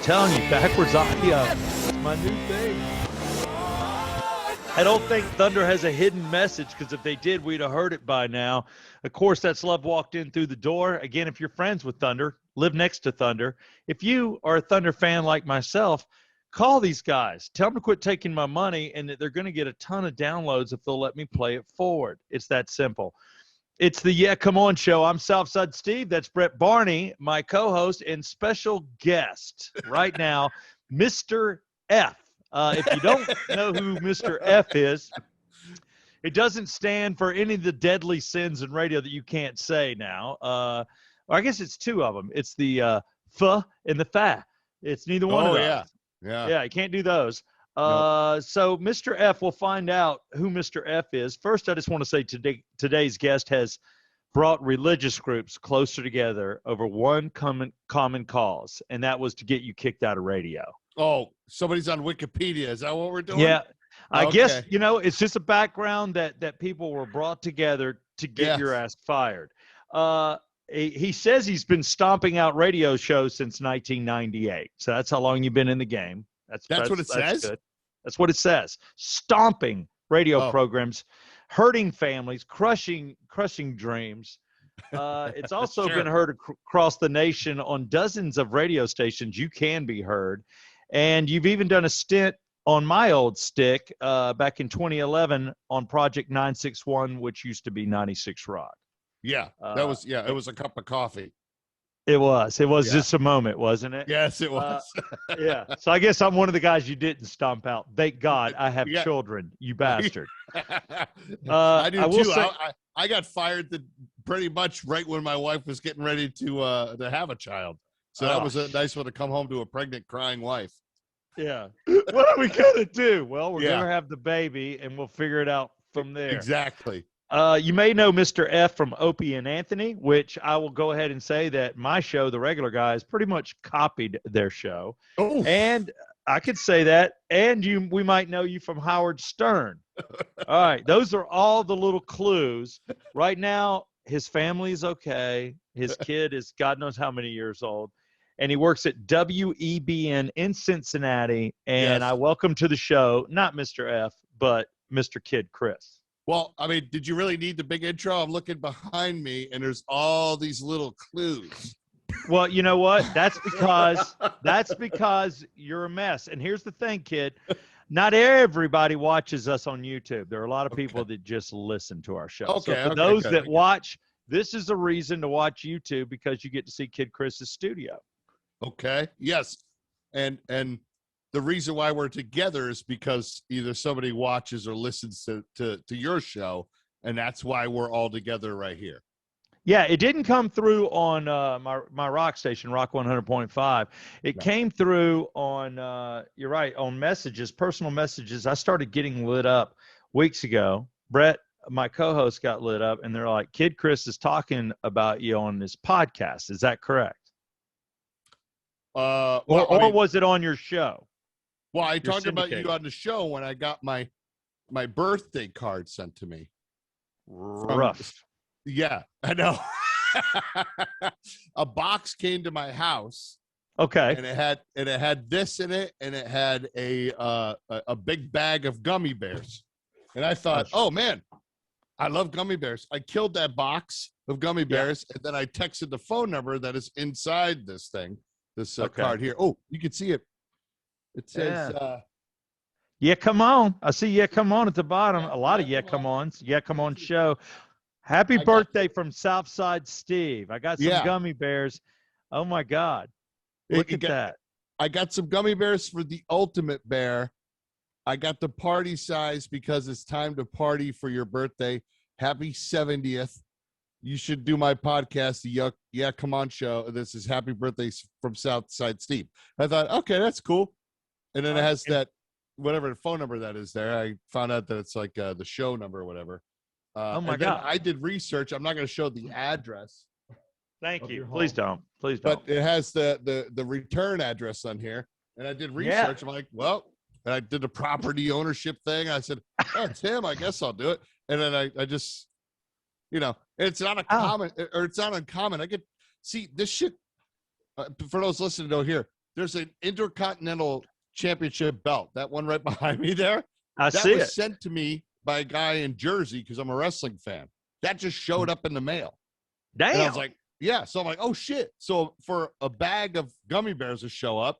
telling you, backwards audio. It's my new thing. I don't think Thunder has a hidden message, because if they did, we'd have heard it by now. Of course, that's Love walked in through the door. Again, if you're friends with Thunder, live next to Thunder. If you are a Thunder fan like myself, call these guys. Tell them to quit taking my money, and that they're going to get a ton of downloads if they'll let me play it forward. It's that simple. It's the Yeah Come On Show. I'm Southside Steve. That's Brett Barney, my co-host and special guest right now, Mr. F. If you don't know who Mr. F is, it doesn't stand for any of the deadly sins in radio that you can't say now. I guess it's two of them. It's the F and the Fa. It's neither one of those. Yeah, you can't do those. Nope. So Mr. F, we'll find out who Mr. F is. First, I just want to say today's guest has brought religious groups closer together over one common cause, and that was to get you kicked out of radio. Oh, somebody's on Wikipedia. Is that what we're doing? Yeah. I guess, it's just a background that people were brought together to get your ass fired. He says he's been stomping out radio shows since 1998. So that's how long you've been in the game. That's what it says? Good. That's what it says. Stomping radio programs, hurting families, crushing dreams. It's also been heard across the nation on dozens of radio stations. You can be heard. And you've even done a stint on my old stick back in 2011 on Project 961, which used to be 96 Rock. Yeah, it was a cup of coffee. It was just a moment, wasn't it? Yes, it was. Yeah. So I guess I'm one of the guys you didn't stomp out. Thank God I have children, you bastard. I do too. I got fired pretty much right when my wife was getting ready to have a child. So that was a nice one to come home to a pregnant, crying wife. Yeah. What are we going to do? Well, we're going to have the baby, and we'll figure it out from there. Exactly. You may know Mr. F from Opie and Anthony, which I will go ahead and say that my show, The Regular Guys, pretty much copied their show. Oh. And I could say that. And we might know you from Howard Stern. All right. Those are all the little clues. Right now, his family is okay. His kid is God knows how many years old. And he works at WEBN in Cincinnati. And I welcome to the show, not Mr. F, but Mr. KiddChris. Well, I mean, did you really need the big intro? I'm looking behind me, and there's all these little clues. Well, you know what? That's because you're a mess. And here's the thing, kid. Not everybody watches us on YouTube. There are a lot of people that just listen to our show. Okay, so for those that watch, this is a reason to watch YouTube, because you get to see KiddChris's studio. Okay. Yes. And the reason why we're together is because either somebody watches or listens to your show, and that's why we're all together right here. Yeah, it didn't come through on my rock station, Rock 100.5. It came through on, you're right, on messages, personal messages. I started getting lit up weeks ago. Brett, my co-host, got lit up, and they're like, KiddChris is talking about you on this podcast. Is that correct? Or was it on your show? Well, I talked about you on the show when I got my birthday card sent to me. Rough. Yeah, I know. A box came to my house. Okay. And it had this in it, and it had a big bag of gummy bears. And I thought, oh man, I love gummy bears. I killed that box of gummy bears, and then I texted the phone number that is inside this thing, this card here. Oh, you can see it. It says, yeah, come on. I see Yeah, Come On at the bottom. A lot of Yeah, Come Ons. Yeah, Come On show. Happy birthday from Southside Steve. I got some gummy bears. Oh, my God. Look at that. I got some gummy bears for the ultimate bear. I got the party size because it's time to party for your birthday. Happy 70th. You should do my podcast, the Yeah, Come On show. This is Happy Birthday from Southside Steve. I thought, okay, that's cool. And then it has that, whatever phone number that is there. I found out that it's like the show number or whatever. Oh, my God. I did research. I'm not going to show the address. Thank you. Please don't. Please don't. But it has the return address on here. And I did research. I'm like, well, and I did the property ownership thing. I said, oh, it's him. I guess I'll do it. And then I just, it's not a common, or it's not uncommon. I get, see, this shit, for those listening to here, there's an Intercontinental Championship belt. That one right behind me there. I That see was it. sent to me by a guy in Jersey because I'm a wrestling fan. That just showed up in the mail. Damn. And I was like, yeah. So I'm like, oh shit. So for a bag of gummy bears to show up,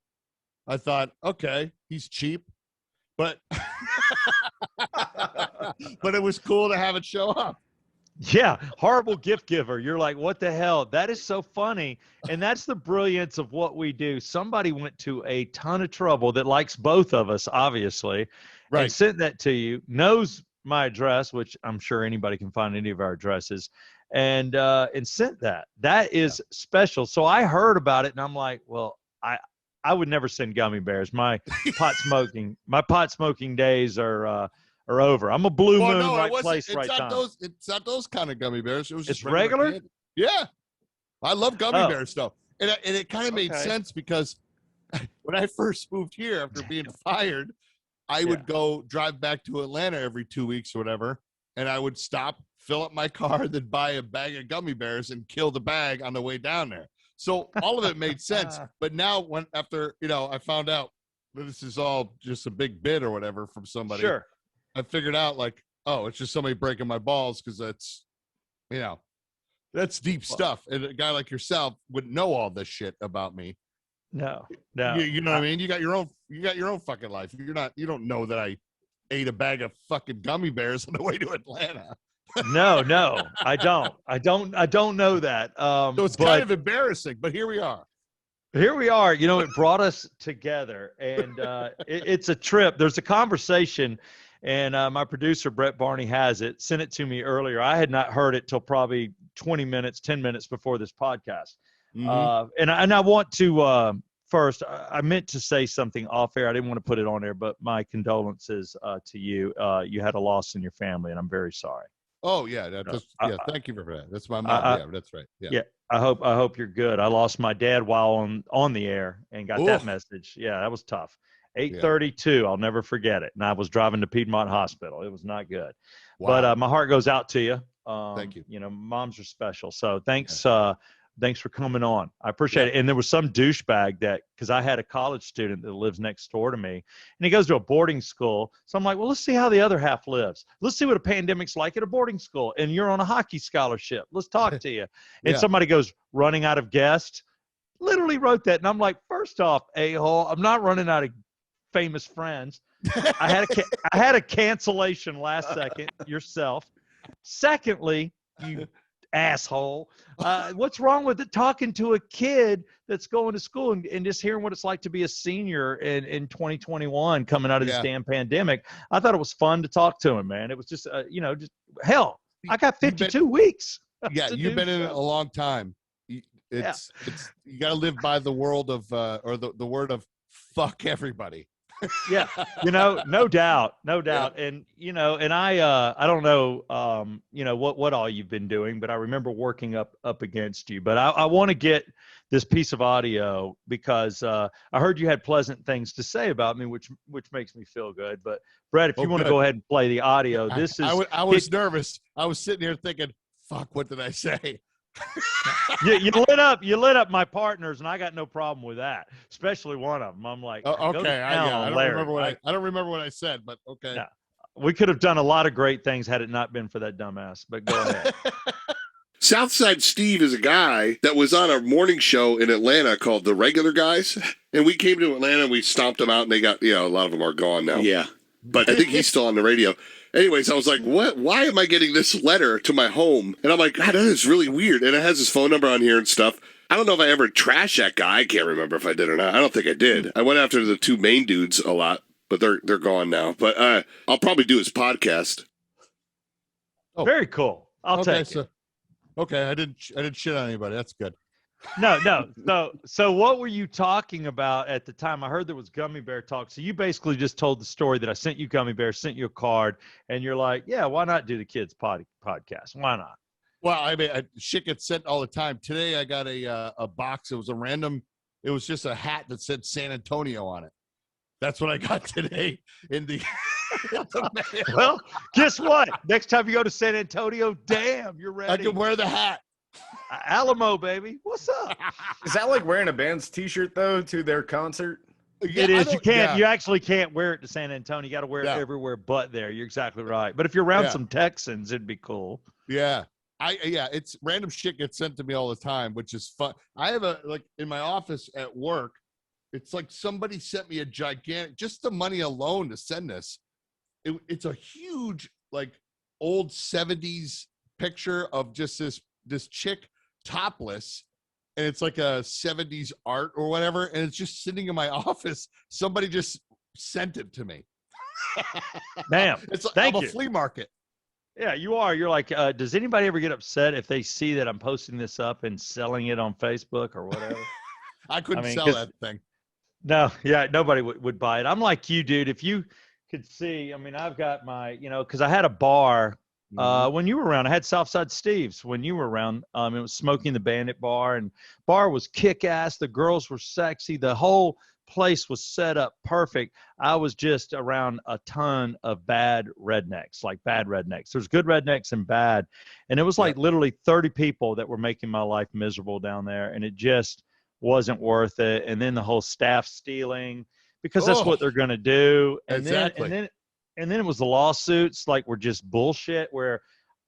I thought, okay, he's cheap. But but it was cool to have it show up. Yeah, horrible gift giver. You're like, what the hell? That is so funny. And that's the brilliance of what we do. Somebody went to a ton of trouble that likes both of us, obviously, Right. and sent that to you, knows my address, which I'm sure anybody can find any of our addresses, and sent that. That is special. So I heard about it and I'm like, well, I would never send gummy bears. My pot smoking days are over. I'm a blue moon, no, right place, right time. It's not those kind of gummy bears. It was just It's regular? candy. Yeah. I love gummy Oh. bears though. And it kind of made Okay. sense because when I first moved here after being fired, I would go drive back to Atlanta every 2 weeks or whatever. And I would stop, fill up my car, then buy a bag of gummy bears and kill the bag on the way down there. So all of it made sense. But now after I found out that this is all just a big bid or whatever from somebody. Sure. I figured out like, oh, it's just somebody breaking my balls because that's deep stuff. And a guy like yourself would know all this shit about me. No. You know what I mean? You got your own fucking life. You don't know that I ate a bag of fucking gummy bears on the way to Atlanta. No, I don't know that. So it's kind of embarrassing, but here we are. Here we are. It brought us together, and it's a trip. There's a conversation, and my producer, Brett Barney, has it, sent it to me earlier. I had not heard it till probably 10 minutes before this podcast. Mhm. And I want to, first, I meant to say something off air. I didn't want to put it on air, but my condolences to you. You had a loss in your family, and I'm very sorry. Oh yeah, thank you for that. That's my mom. Yeah, that's right. Yeah. I hope you're good. I lost my dad while on the air and got that message. Yeah, that was tough. 8:32. I'll never forget it. And I was driving to Piedmont Hospital. It was not good. Wow. But my heart goes out to you. Thank you. Moms are special. So thanks. Thanks for coming on. I appreciate it. And there was some douchebag because I had a college student that lives next door to me, and he goes to a boarding school. So I'm like, well, let's see how the other half lives. Let's see what a pandemic's like at a boarding school. And you're on a hockey scholarship. Let's talk to you. And somebody goes, running out of guests. Literally wrote that. And I'm like, first off, a-hole, I'm not running out of famous friends. I had a cancellation last second yourself. Secondly, you asshole. What's wrong with it talking to a kid that's going to school and just hearing what it's like to be a senior in 2021 coming out of this damn pandemic? I thought it was fun to talk to him, man. It was just, just hell, I got 52 weeks. Yeah, you've been in it a long time. It's you got to live by the world of or the word of fuck everybody. Yeah, no doubt. And and I don't know what all you've been doing, but I remember working up against you. But I want to get this piece of audio because I heard you had pleasant things to say about me, which makes me feel good. But Brett, if you want to go ahead and play the audio, this is I was nervous. I was sitting here thinking, fuck, what did I say? you lit up my partners, and I got no problem with that, especially one of them. I'm like, okay, I don't remember what I said, but okay. Yeah, we could have done a lot of great things had it not been for that dumbass, but go ahead. Southside Steve is a guy that was on a morning show in Atlanta called The Regular Guys, and we came to Atlanta and we stomped them out, and they got a lot of them are gone now. Yeah, but I think he's still on the radio. Anyways, I was like, what? Why am I getting this letter to my home? And I'm like, God, that is really weird. And it has his phone number on here and stuff. I don't know if I ever trashed that guy. I can't remember if I did or not. I don't think I did. I went after the two main dudes a lot, but they're gone now. But I'll probably do his podcast. Oh, very cool. I'll take it. Okay, I didn't shit on anybody. That's good. No. So what were you talking about at the time? I heard there was gummy bear talk. So you basically just told the story that I sent you gummy bear, sent you a card, and you're like, yeah, why not do the kids podcast? Why not? Well, I mean, shit gets sent all the time. Today I got a box. It was just a hat that said San Antonio on it. That's what I got today in the Well, guess what? Next time you go to San Antonio, damn, you're ready. I can wear the hat. Alamo, baby. What's up? Is that like wearing a band's T-shirt though to their concert? It is. You can't. Yeah. You actually can't wear it to San Antonio. You got to wear it Yeah. everywhere but there. You're exactly right. But if you're around Yeah. some Texans, it'd be cool. Yeah. It's random shit gets sent to me all the time, which is fun. I have in my office at work, it's like somebody sent me a gigantic, just the money alone to send this. It's a huge, like, old 70s picture of just this chick topless, and it's like a 70s art or whatever, and it's just sitting in my office. Somebody just sent it to me. Damn. It's like Thank I'm you. a flea market. Yeah, you are. You're like, does anybody ever get upset if they see that I'm posting this up and selling it on Facebook or whatever? I couldn't I mean, sell that thing. No, yeah, nobody would buy it. I'm like you, dude. If you could see, I mean, I've got my, because I had a bar when you were around. I had Southside Steve's when you were around. It was Smoking the Bandit bar, and bar was kick-ass. The girls were sexy. The whole place was set up perfect. I was just around a ton of bad rednecks. There's good rednecks and bad. And it was like literally 30 people that were making my life miserable down there. And it just wasn't worth it. And then the whole staff stealing, because that's what they're going to do. And Exactly. then it was the lawsuits, like, were just bullshit, where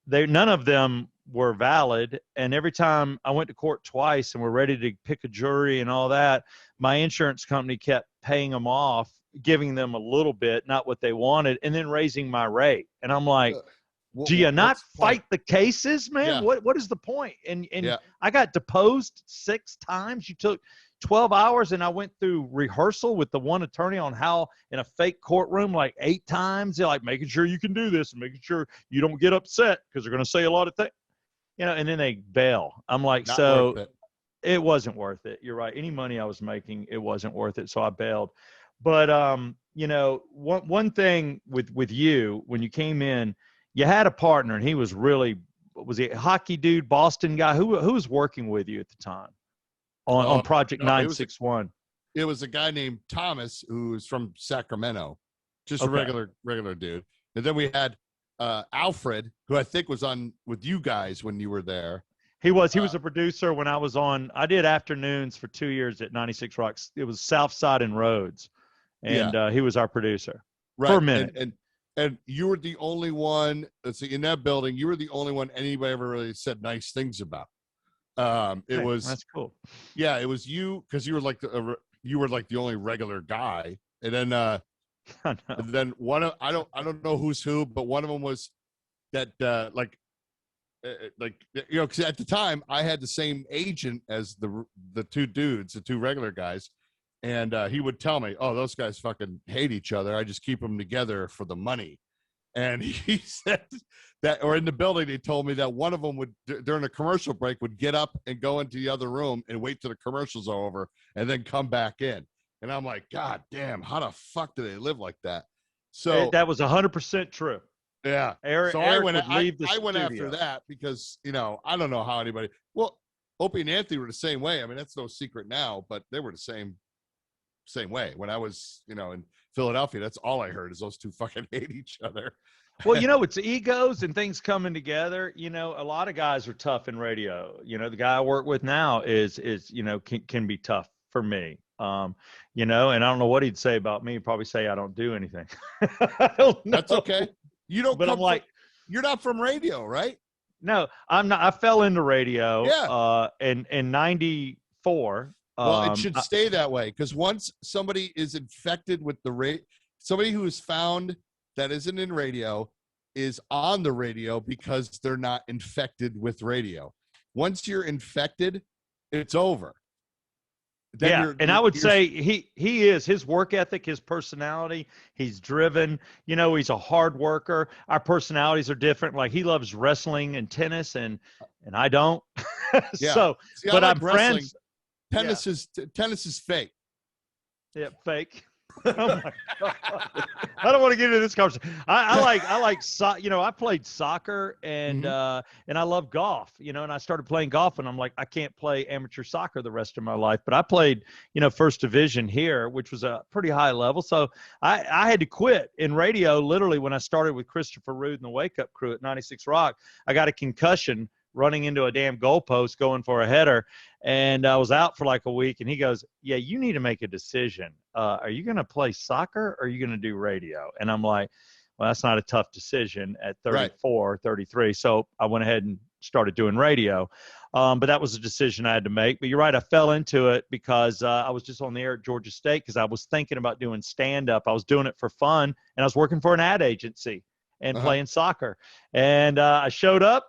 none of them were valid. And every time I went to court twice and we're ready to pick a jury and all that, my insurance company kept paying them off, giving them a little bit, not what they wanted, and then raising my rate. And I'm like, do you not fight the cases, man? Yeah. What is the point? And Yeah. I got deposed 6 times. You took 12 hours, and I went through rehearsal with the one attorney on how in a fake courtroom like 8 times. They're like, making sure you can do this and making sure you don't get upset because they're going to say a lot of things, and then they bail. I'm like, Not so worth it wasn't worth it. You're right. Any money I was making, it wasn't worth it. So I bailed. But, one thing with you, when you came in, you had a partner, and he was really, was he a hockey dude, Boston guy? Who was working with you at the time on Project 961? It was a guy named Thomas who was from Sacramento, just a regular dude. And then we had Alfred, who I think was on with you guys when you were there. He was a producer when I was on. I did afternoons for 2 years at 96 Rocks. It was Southside and Rhodes, and he was our producer for a minute. And you were the only one. Let's see, in that building, you were the only one anybody ever really said nice things about. That's cool. Yeah, it was you, because you were like the only regular guy. And then and then one of I don't know who's who, but one of them was that because at the time I had the same agent as the two dudes, the two regular guys, and he would tell me, "Oh, those guys fucking hate each other. I just keep them together for the money." And he said that, or in the building, they told me that one of them would, during a commercial break, would get up and go into the other room and wait till the commercials are over and then come back in. And I'm like, God damn, how the fuck do they live like that? So that was 100% true. Yeah. Eric would leave the I went studio. after that because, I don't know how anybody, well, Opie and Anthony were the same way. I mean, that's no secret now, but they were the same way. When I was, in Philadelphia, that's all I heard is those two fucking hate each other. Well, it's egos and things coming together. A lot of guys are tough in radio. The guy I work with now is can be tough for me. And I don't know what he'd say about me. He'd probably say I don't do anything. I don't know. That's okay. You don't, but I'm like, you're not from radio, right? No, I'm not. I fell into radio. Yeah. In 94. Well, it should stay that way, because once somebody is infected with somebody who is found that isn't in radio is on the radio because they're not infected with radio. Once you're infected, it's over. Then I would say he is, his work ethic, his personality, he's driven, he's a hard worker. Our personalities are different. Like, he loves wrestling and tennis and I don't. Yeah. So, See, but like I'm wrestling. friends. Tennis is fake. Yeah, fake. Oh my God. I don't want to get into this conversation. I played soccer and I love golf, and I started playing golf, and I'm like, I can't play amateur soccer the rest of my life, but I played, first division here, which was a pretty high level. So I had to quit in radio. Literally, when I started with Christopher Rude and the Wake Up Crew at 96 Rock, I got a concussion running into a damn goalpost going for a header. And I was out for like a week, and he goes, yeah, you need to make a decision. Are you going to play soccer or are you going to do radio? And I'm like, well, that's not a tough decision at 34, 33. So I went ahead and started doing radio. But that was a decision I had to make. But you're right, I fell into it because I was just on the air at Georgia State because I was thinking about doing stand-up. I was doing it for fun, and I was working for an ad agency and playing soccer. And I showed up.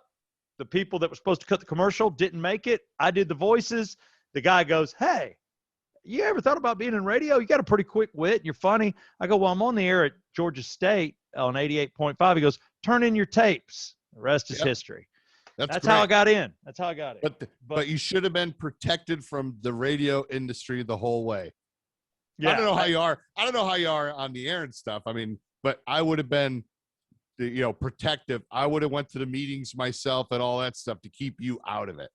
The people that were supposed to cut the commercial didn't make it. I did the voices. The guy goes, hey, you ever thought about being in radio? You got a pretty quick wit and you're funny. I go, well, I'm on the air at Georgia State on 88.5. He goes, turn in your tapes. The rest is history. That's how I got in. That's how I got it. But you should have been protected from the radio industry the whole way. Yeah, I don't know how you are. I don't know how you are on the air and stuff. I mean, but I would have been, protective. I would have went to the meetings myself and all that stuff to keep you out of it.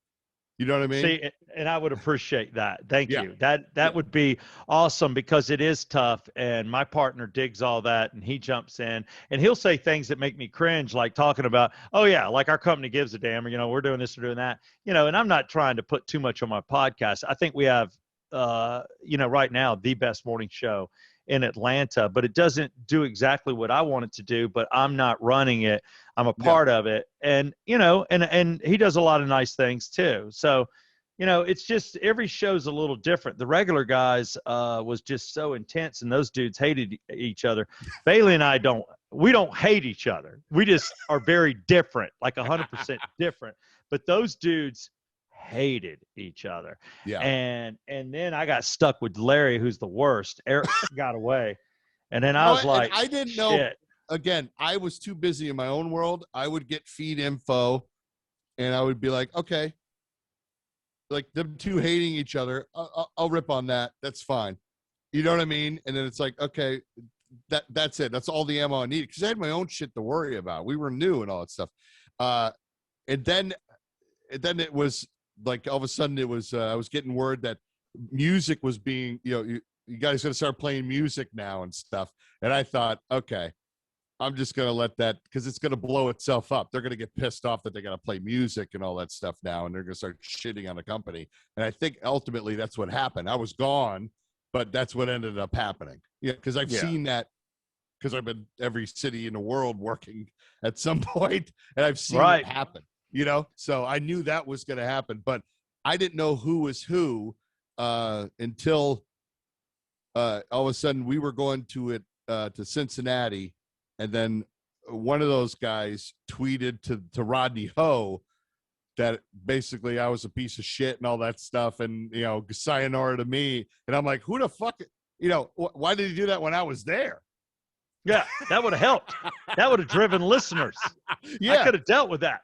You know what I mean? See, and I would appreciate that. Thank you. That would be awesome because it is tough. And my partner digs all that, and he jumps in, and he'll say things that make me cringe, like talking about, oh yeah, like our company gives a damn, or we're doing this or doing that, and I'm not trying to put too much on my podcast. I think we have, right now the best morning show in Atlanta, but it doesn't do exactly what I want it to do, but I'm not running it. I'm a part of it. And, and he does a lot of nice things too. So, it's just, every show's a little different. The regular guys was just so intense, and those dudes hated each other. Bailey and I we don't hate each other. We just are very different, like 100% different. But those dudes hated each other. Yeah. And then I got stuck with Larry, who's the worst. Eric got away. And then I was like, I didn't know. Shit. Again, I was too busy in my own world. I would get feed info and I would be like, okay, like them two hating each other. I'll rip on that. That's fine. You know what I mean? And then it's like, okay, that's it. That's all the ammo I needed. Cause I had my own shit to worry about. We were new and all that stuff. And then it was, like all of a sudden it was I was getting word that music was being, you guys gonna start playing music now and stuff. And I thought, okay, I'm just gonna let that, because it's gonna blow itself up. They're gonna get pissed off that they gotta play music and all that stuff now, and they're gonna start shitting on the company. And I think ultimately that's what happened. I was gone, but that's what ended up happening. Yeah, because I've seen that, because I've been every city in the world working at some point, and I've seen it happen. So I knew that was going to happen, but I didn't know who was who until all of a sudden we were going to Cincinnati, and then one of those guys tweeted to Rodney Ho that basically I was a piece of shit and all that stuff, and sayonara to me, and I'm like, who the fuck, why did he do that when I was there? Yeah, that would have helped. That would have driven listeners. I could have dealt with that.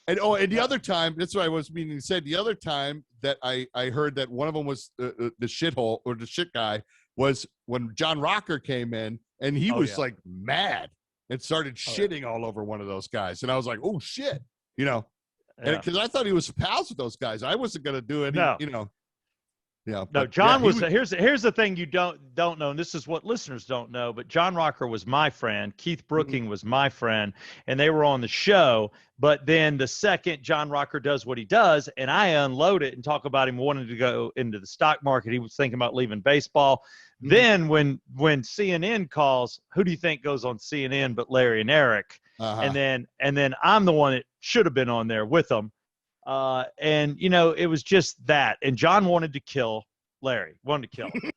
And the other time, that's what I was meaning to say. The other time that I heard that one of them was the shithole or the shit guy was when John Rocker came in, and he was like mad and started shitting all over one of those guys. And I was like, oh shit, and because I thought he was pals with those guys. I wasn't going to do any, Yeah. No, John was here's the thing you don't know, and this is what listeners don't know, but John Rocker was my friend. Keith Brooking was my friend, and they were on the show. But then the second John Rocker does what he does, and I unload it and talk about him wanting to go into the stock market, he was thinking about leaving baseball. Then when CNN calls, who do you think goes on CNN but Larry and Eric? And then I'm the one that should have been on there with them. And it was just that, and John wanted to kill Larry, wanted to kill him.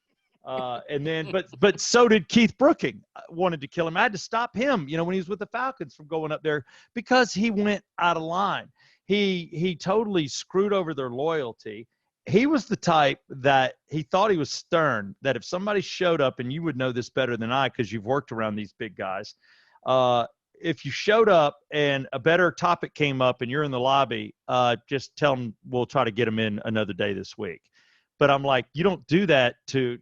And then, but so did Keith Brooking, wanted to kill him. I had to stop him, when he was with the Falcons, from going up there because he went out of line. He totally screwed over their loyalty. He was the type that he thought he was stern, that if somebody showed up, and you would know this better than I, because you've worked around these big guys, if you showed up and a better topic came up and you're in the lobby, just tell them we'll try to get them in another day this week. But I'm like, you don't do that to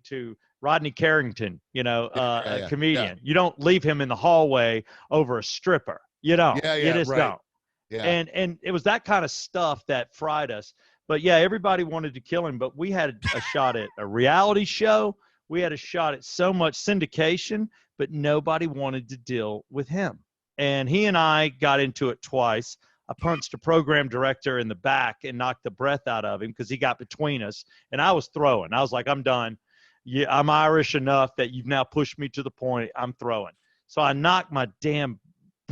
Rodney Carrington, a comedian. Yeah. You don't leave him in the hallway over a stripper. You don't. You just don't. Yeah. And it was that kind of stuff that fried us. But yeah, everybody wanted to kill him. But we had a shot at a reality show. We had a shot at so much syndication, but nobody wanted to deal with him. And he and I got into it twice. I punched a program director in the back and knocked the breath out of him because he got between us. And I was throwing. I was like, I'm done. Yeah, I'm Irish enough that you've now pushed me to the point I'm throwing. So I knocked my damn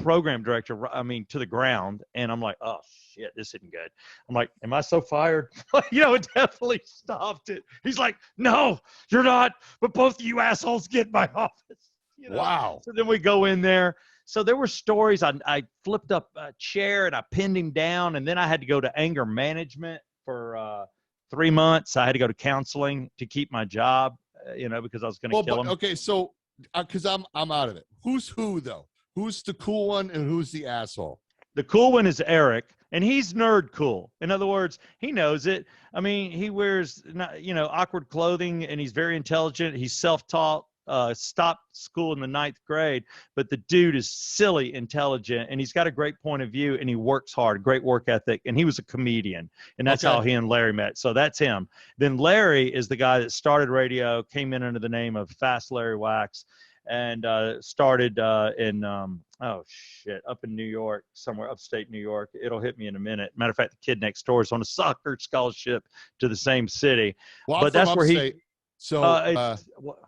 program director, to the ground. And I'm like, oh, shit, this isn't good. I'm like, am I so fired? It definitely stopped it. He's like, no, you're not. But both of you assholes get in my office. Wow. So then we go in there. So there were stories. I flipped up a chair and I pinned him down. And then I had to go to anger management for 3 months. I had to go to counseling to keep my job, because I was going to kill him. Okay, so because I'm out of it. Who's who though? Who's the cool one and who's the asshole? The cool one is Eric, and he's nerd cool. In other words, he knows it. I mean, he wears awkward clothing, and he's very intelligent. He's self-taught. Stopped school in the 9th grade, but the dude is silly intelligent, and he's got a great point of view, and he works hard, great work ethic, and he was a comedian, and that's how he and Larry met. So that's him. Then Larry is the guy that started radio, came in under the name of Fast Larry Wax, and started up in New York, somewhere upstate New York. It'll hit me in a minute. Matter of fact, the kid next door is on a soccer scholarship to the same city. Well, but that's where upstate. So,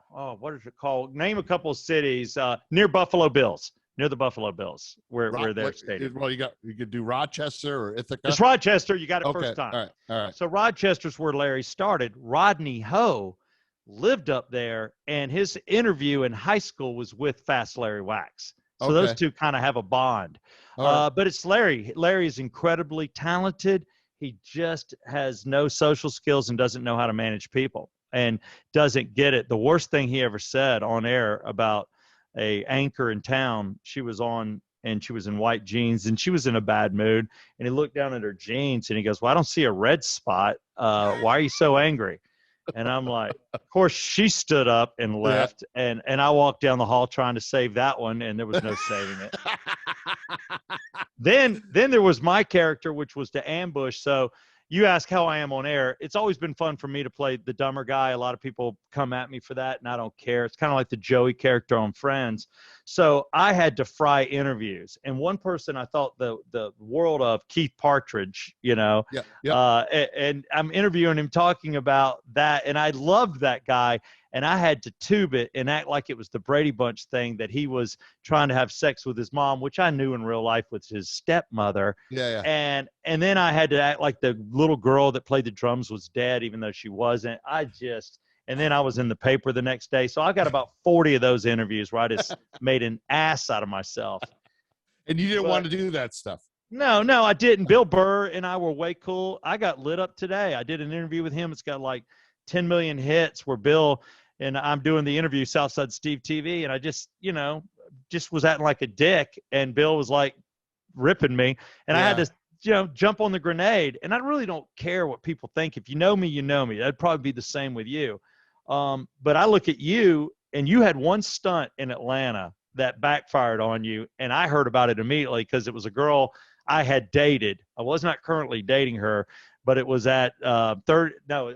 what is it called? Name a couple of cities near Buffalo Bills, near the Buffalo Bills, where they're stadium. Well, you could do Rochester or Ithaca. It's Rochester. You got it first time. All right. So Rochester's where Larry started. Rodney Ho lived up there, and his interview in high school was with Fast Larry Wax. So those two kind of have a bond. But it's Larry. Larry is incredibly talented. He just has no social skills and doesn't know how to manage people. And doesn't get it. The worst thing he ever said on air about a anchor in town, she was on and she was in white jeans and she was in a bad mood. And he looked down at her jeans and he goes, well, I don't see a red spot. Why are you so angry? And I'm like, of course, she stood up and left. Yeah. And I walked down the hall trying to save that one, and there was no saving it. Then there was my character, which was to ambush. So you ask how I am on air. It's always been fun for me to play the dumber guy. A lot of people come at me for that, and I don't care. It's kind of like the Joey character on Friends. So I had to fry interviews. And one person I thought the world of, Keith Partridge, and I'm interviewing him talking about that, and I loved that guy. And I had to tube it and act like it was the Brady Bunch thing, that he was trying to have sex with his mom, which I knew in real life was his stepmother. Yeah. And then I had to act like the little girl that played the drums was dead, even though she wasn't. And then I was in the paper the next day. So I got about 40 of those interviews where I just made an ass out of myself. And you didn't want to do that stuff. No, I didn't. Bill Burr and I were way cool. I got lit up today. I did an interview with him. It's got like 10 million hits, where Bill and I'm doing the interview, Southside Steve TV, and I just was acting like a dick, and Bill was like ripping me, and I had to, jump on the grenade. And I really don't care what people think. If you know me, you know me. That'd probably be the same with you. But I look at you, and you had one stunt in Atlanta that backfired on you, and I heard about it immediately because it was a girl I had dated. I was not currently dating her, but it was at it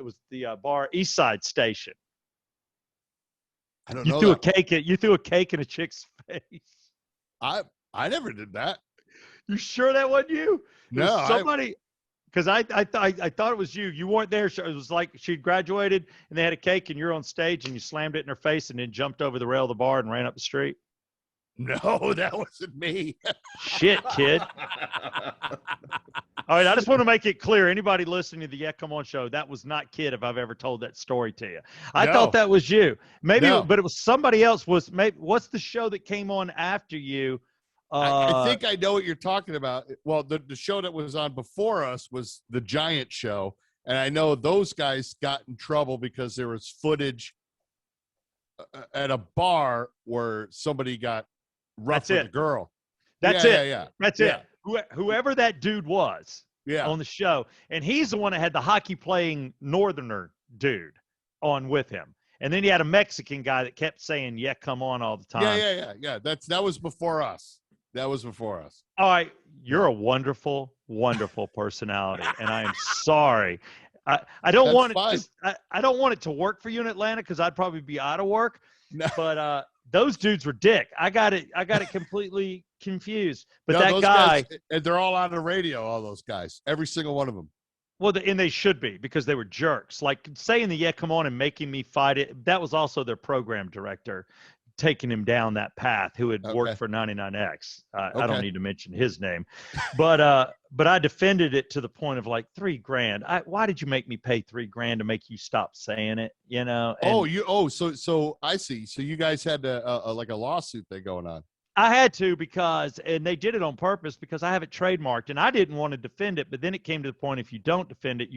was the bar East Side Station. I don't you know. You threw a cake in a chick's face. I never did that. You sure that wasn't you? No, somebody. Because I thought it was you. You weren't there. It was like she'd graduated and they had a cake and you're on stage and you slammed it in her face and then jumped over the rail of the bar and ran up the street. No, that wasn't me. Shit, kid. All right, I just want to make it clear. Anybody listening to the Yeah Come On show, that was not Kid if I've ever told that story to you. I thought that was you. Maybe, but it was somebody else. What's the show that came on after you? I think I know what you're talking about. Well, the show that was on before us was the Giant Show, and I know those guys got in trouble because there was footage at a bar where somebody got rough with a girl. That's it. That's it. Whoever that dude was on the show. And he's the one that had the hockey playing Northerner dude on with him. And then he had a Mexican guy that kept saying, yeah, come on all the time. Yeah. That was before us. That was before us. All right. You're a wonderful, wonderful personality. And I am sorry. I don't want it. I don't want it to work for you in Atlanta because I'd probably be out of work. No. those dudes were dick. I got it completely confused. But No, that those guy, guys, and they're all on the radio, all those guys, every single one of them. well, and they should be because they were jerks. Like saying the "yeah, come on" and making me fight it. That was also their program director taking him down that path, who had worked for 99X. I don't need to mention his name, but I defended it to the point of like $3,000. Why did you make me pay $3,000 to make you stop saying it? You know? And so I see. So you guys had a like a lawsuit thing going on. I had to and they did it on purpose because I have it trademarked and I didn't want to defend it. But then it came to the point, if you don't defend it,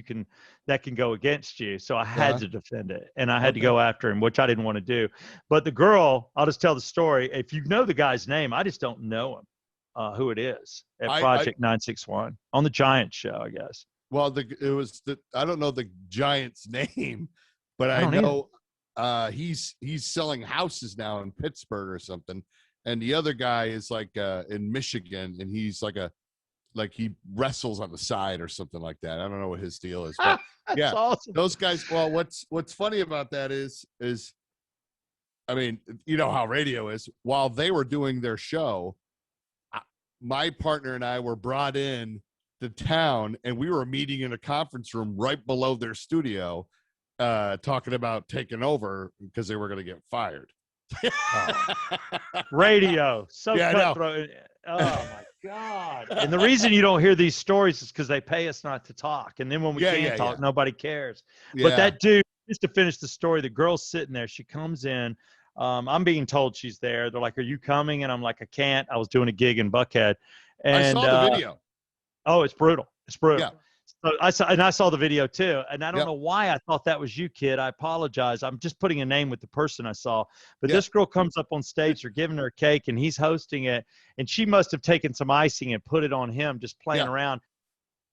that can go against you. So I had to defend it and I had to go after him, which I didn't want to do. But the girl, I'll just tell the story. If you know the guy's name, I just don't know him, who it is at Project 961 on the Giant show, I guess. Well, I don't know the Giant's name, but I know he's selling houses now in Pittsburgh or something. And the other guy is like in Michigan, and he's like he wrestles on the side or something like that. I don't know what his deal is. But yeah, awesome. Those guys. Well, what's funny about that is I mean, you know how radio is. While they were doing their show, my partner and I were brought in to town, and we were meeting in a conference room right below their studio, talking about taking over because they were going to get fired. Radio, so cutthroat. Oh my God. And the reason you don't hear these stories is because they pay us not to talk, and then when we can't talk, nobody cares. But that dude, just to finish the story, the girl's sitting there, she comes in, I'm being told she's there. They're like, are you coming? And I'm like, I can't. I was doing a gig in Buckhead, and I saw the video. Oh, it's brutal. Yeah. So I saw the video too, and I don't know why I thought that was you, kid. I apologize. I'm just putting a name with the person I saw. But this girl comes up on stage, they're giving her a cake, and he's hosting it, and she must have taken some icing and put it on him, just playing around.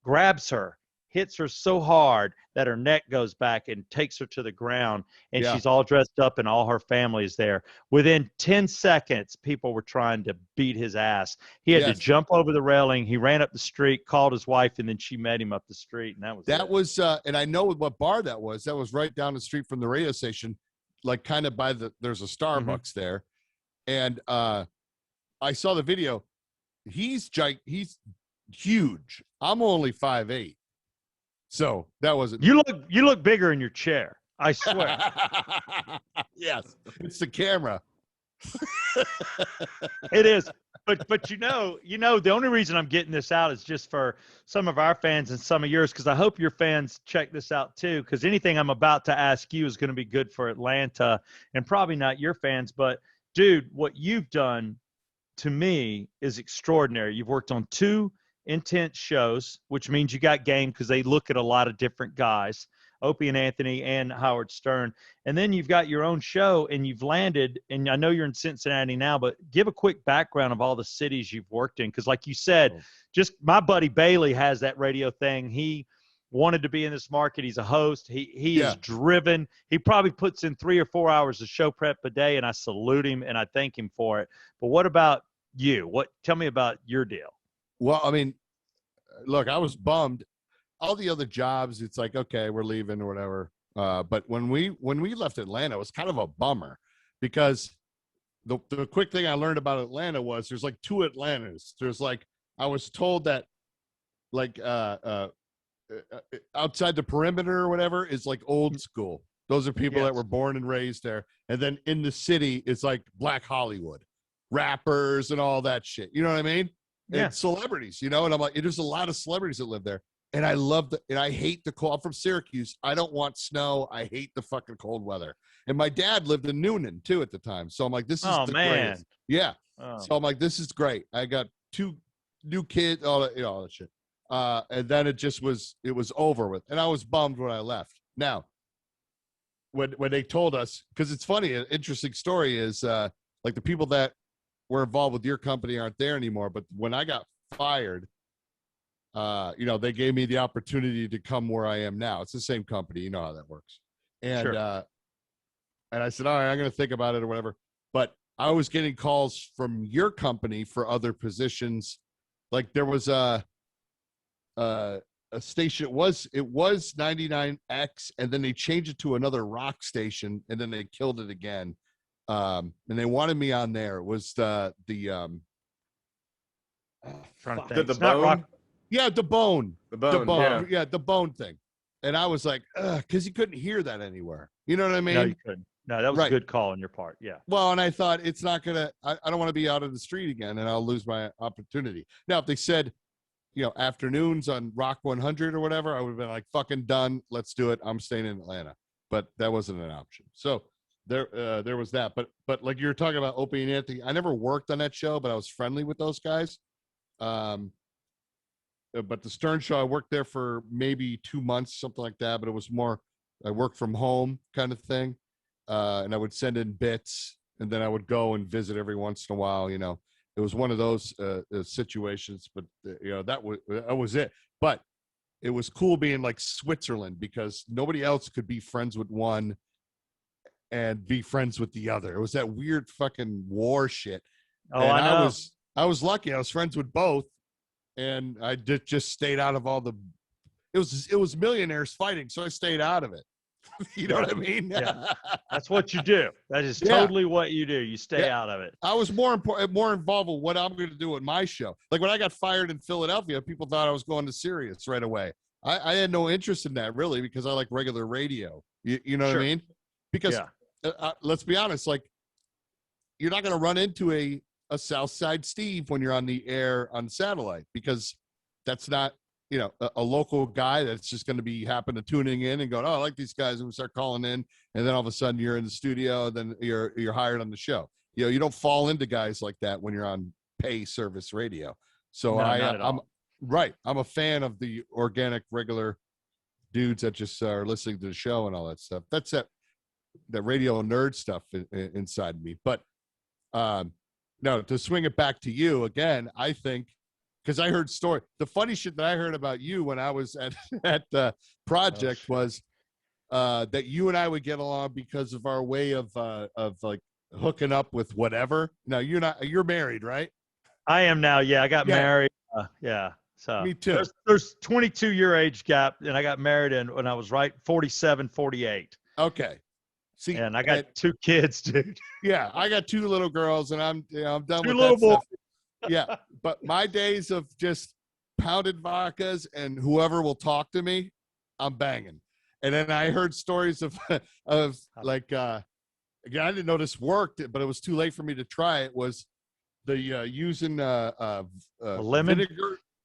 Grabs her, hits her so hard that her neck goes back and takes her to the ground, and she's all dressed up and all her family is there. Within 10 seconds, people were trying to beat his ass. He had to jump over the railing. He ran up the street, called his wife, and then she met him up the street, and that was and I know what bar that was. That was right down the street from the radio station, like kind of by there's a Starbucks there. And I saw the video. He's huge. I'm only 5'8". So that wasn't. You look bigger in your chair, I swear. Yes, it's the camera. It is. But you know, the only reason I'm getting this out is just for some of our fans and some of yours, because I hope your fans check this out too, because anything I'm about to ask you is going to be good for Atlanta and probably not your fans. But dude, what you've done to me is extraordinary. You've worked on 2 intense shows, which means you got game because they look at a lot of different guys, Opie and Anthony and Howard Stern. And then you've got your own show and you've landed, and I know you're in Cincinnati now, but give a quick background of all the cities you've worked in. Because like you said, just my buddy Bailey has that radio thing. He wanted to be in this market. He's a host. He is driven. He probably puts in 3 or 4 hours of show prep a day, and I salute him and I thank him for it. But what about you? Tell me about your deal. Well, I mean, look, I was bummed. All the other jobs, it's like, okay, we're leaving or whatever. But when we left Atlanta, it was kind of a bummer because the quick thing I learned about Atlanta was there's like 2 Atlantas. There's like, I was told that like outside the perimeter or whatever is like old school. Those are people that were born and raised there. And then in the city, it's like Black Hollywood, rappers and all that shit. You know what I mean? And celebrities, you know, and I'm like, there's a lot of celebrities that live there. And I love and I hate the cold. I'm from Syracuse. I don't want snow. I hate the fucking cold weather. And my dad lived in Noonan too at the time. So I'm like, this is the greatest. Yeah. Oh. So I'm like, this is great. I got 2 new kids, all that shit. And then it was over with. And I was bummed when I left. Now, when they told us, because it's funny, an interesting story is like the people that were involved with your company aren't there anymore. But when I got fired, they gave me the opportunity to come where I am now. It's the same company. You know how that works. And, and I said, all right, I'm going to think about it or whatever. But I was getting calls from your company for other positions. Like there was a station. It was 99X, and then they changed it to another rock station, and then they killed it again. and they wanted me on there. It was Trying to fuck. think. The It's not bone? rock. Yeah, the bone. The bone. Yeah. The bone thing. And I was like, because you couldn't hear that anywhere. You know what I mean? No, you couldn't. No, that was Right. a good call on your part. Yeah. Well, and I thought it's not gonna. I don't want to be out of the street again, and I'll lose my opportunity. Now, if they said, afternoons on Rock 100 or whatever, I would have been like, fucking done. Let's do it. I'm staying in Atlanta. But that wasn't an option. So there was that. But like you were talking about Opie and Anthony, I never worked on that show, but I was friendly with those guys. But the Stern Show, I worked there for maybe 2 months, something like that. But it was more, I worked from home kind of thing. And I would send in bits, and then I would go and visit every once in a while. It was one of those situations, but that was it. But it was cool being like Switzerland because nobody else could be friends with one and be friends with the other. It was that weird fucking war shit. Oh, and I know. I was lucky. I was friends with both, and I just stayed out of all the. It was millionaires fighting, so I stayed out of it. You know what I mean? Yeah. That's what you do. That is Yeah. totally what you do. You stay out of it. I was more involved with what I'm going to do with my show. Like when I got fired in Philadelphia, people thought I was going to Sirius right away. I had no interest in that really because I like regular radio. You know what I Sure. mean? Because let's be honest, like you're not going to run into a Southside Steve when you're on the air on satellite because that's not a local guy that's just going to be happen to tuning in and going, oh, I like these guys, and we start calling in, and then all of a sudden you're in the studio, then you're hired on the show. You don't fall into guys like that when you're on pay service radio. So No, not at all. I'm a fan of the organic, regular dudes that just are listening to the show and all that stuff. That's that radio nerd stuff inside me. But no, to swing it back to you again, I think. Because I heard the funny shit that I heard about you when I was at the project was that you and I would get along because of our way of like hooking up with whatever. Now you're married, right? I am now. Yeah, I got married. Yeah. So me too. There's 22-year age gap, and I got married when I was 47, 48. Okay. See, and I got 2 kids, dude. Yeah, I got 2 little girls, and I'm done 2 with little that boys. stuff. Yeah, but my days of just pounded vodkas and whoever will talk to me, I'm banging. And then I heard stories of like again, I didn't know this worked, but it was too late for me to try it. Was the using lemon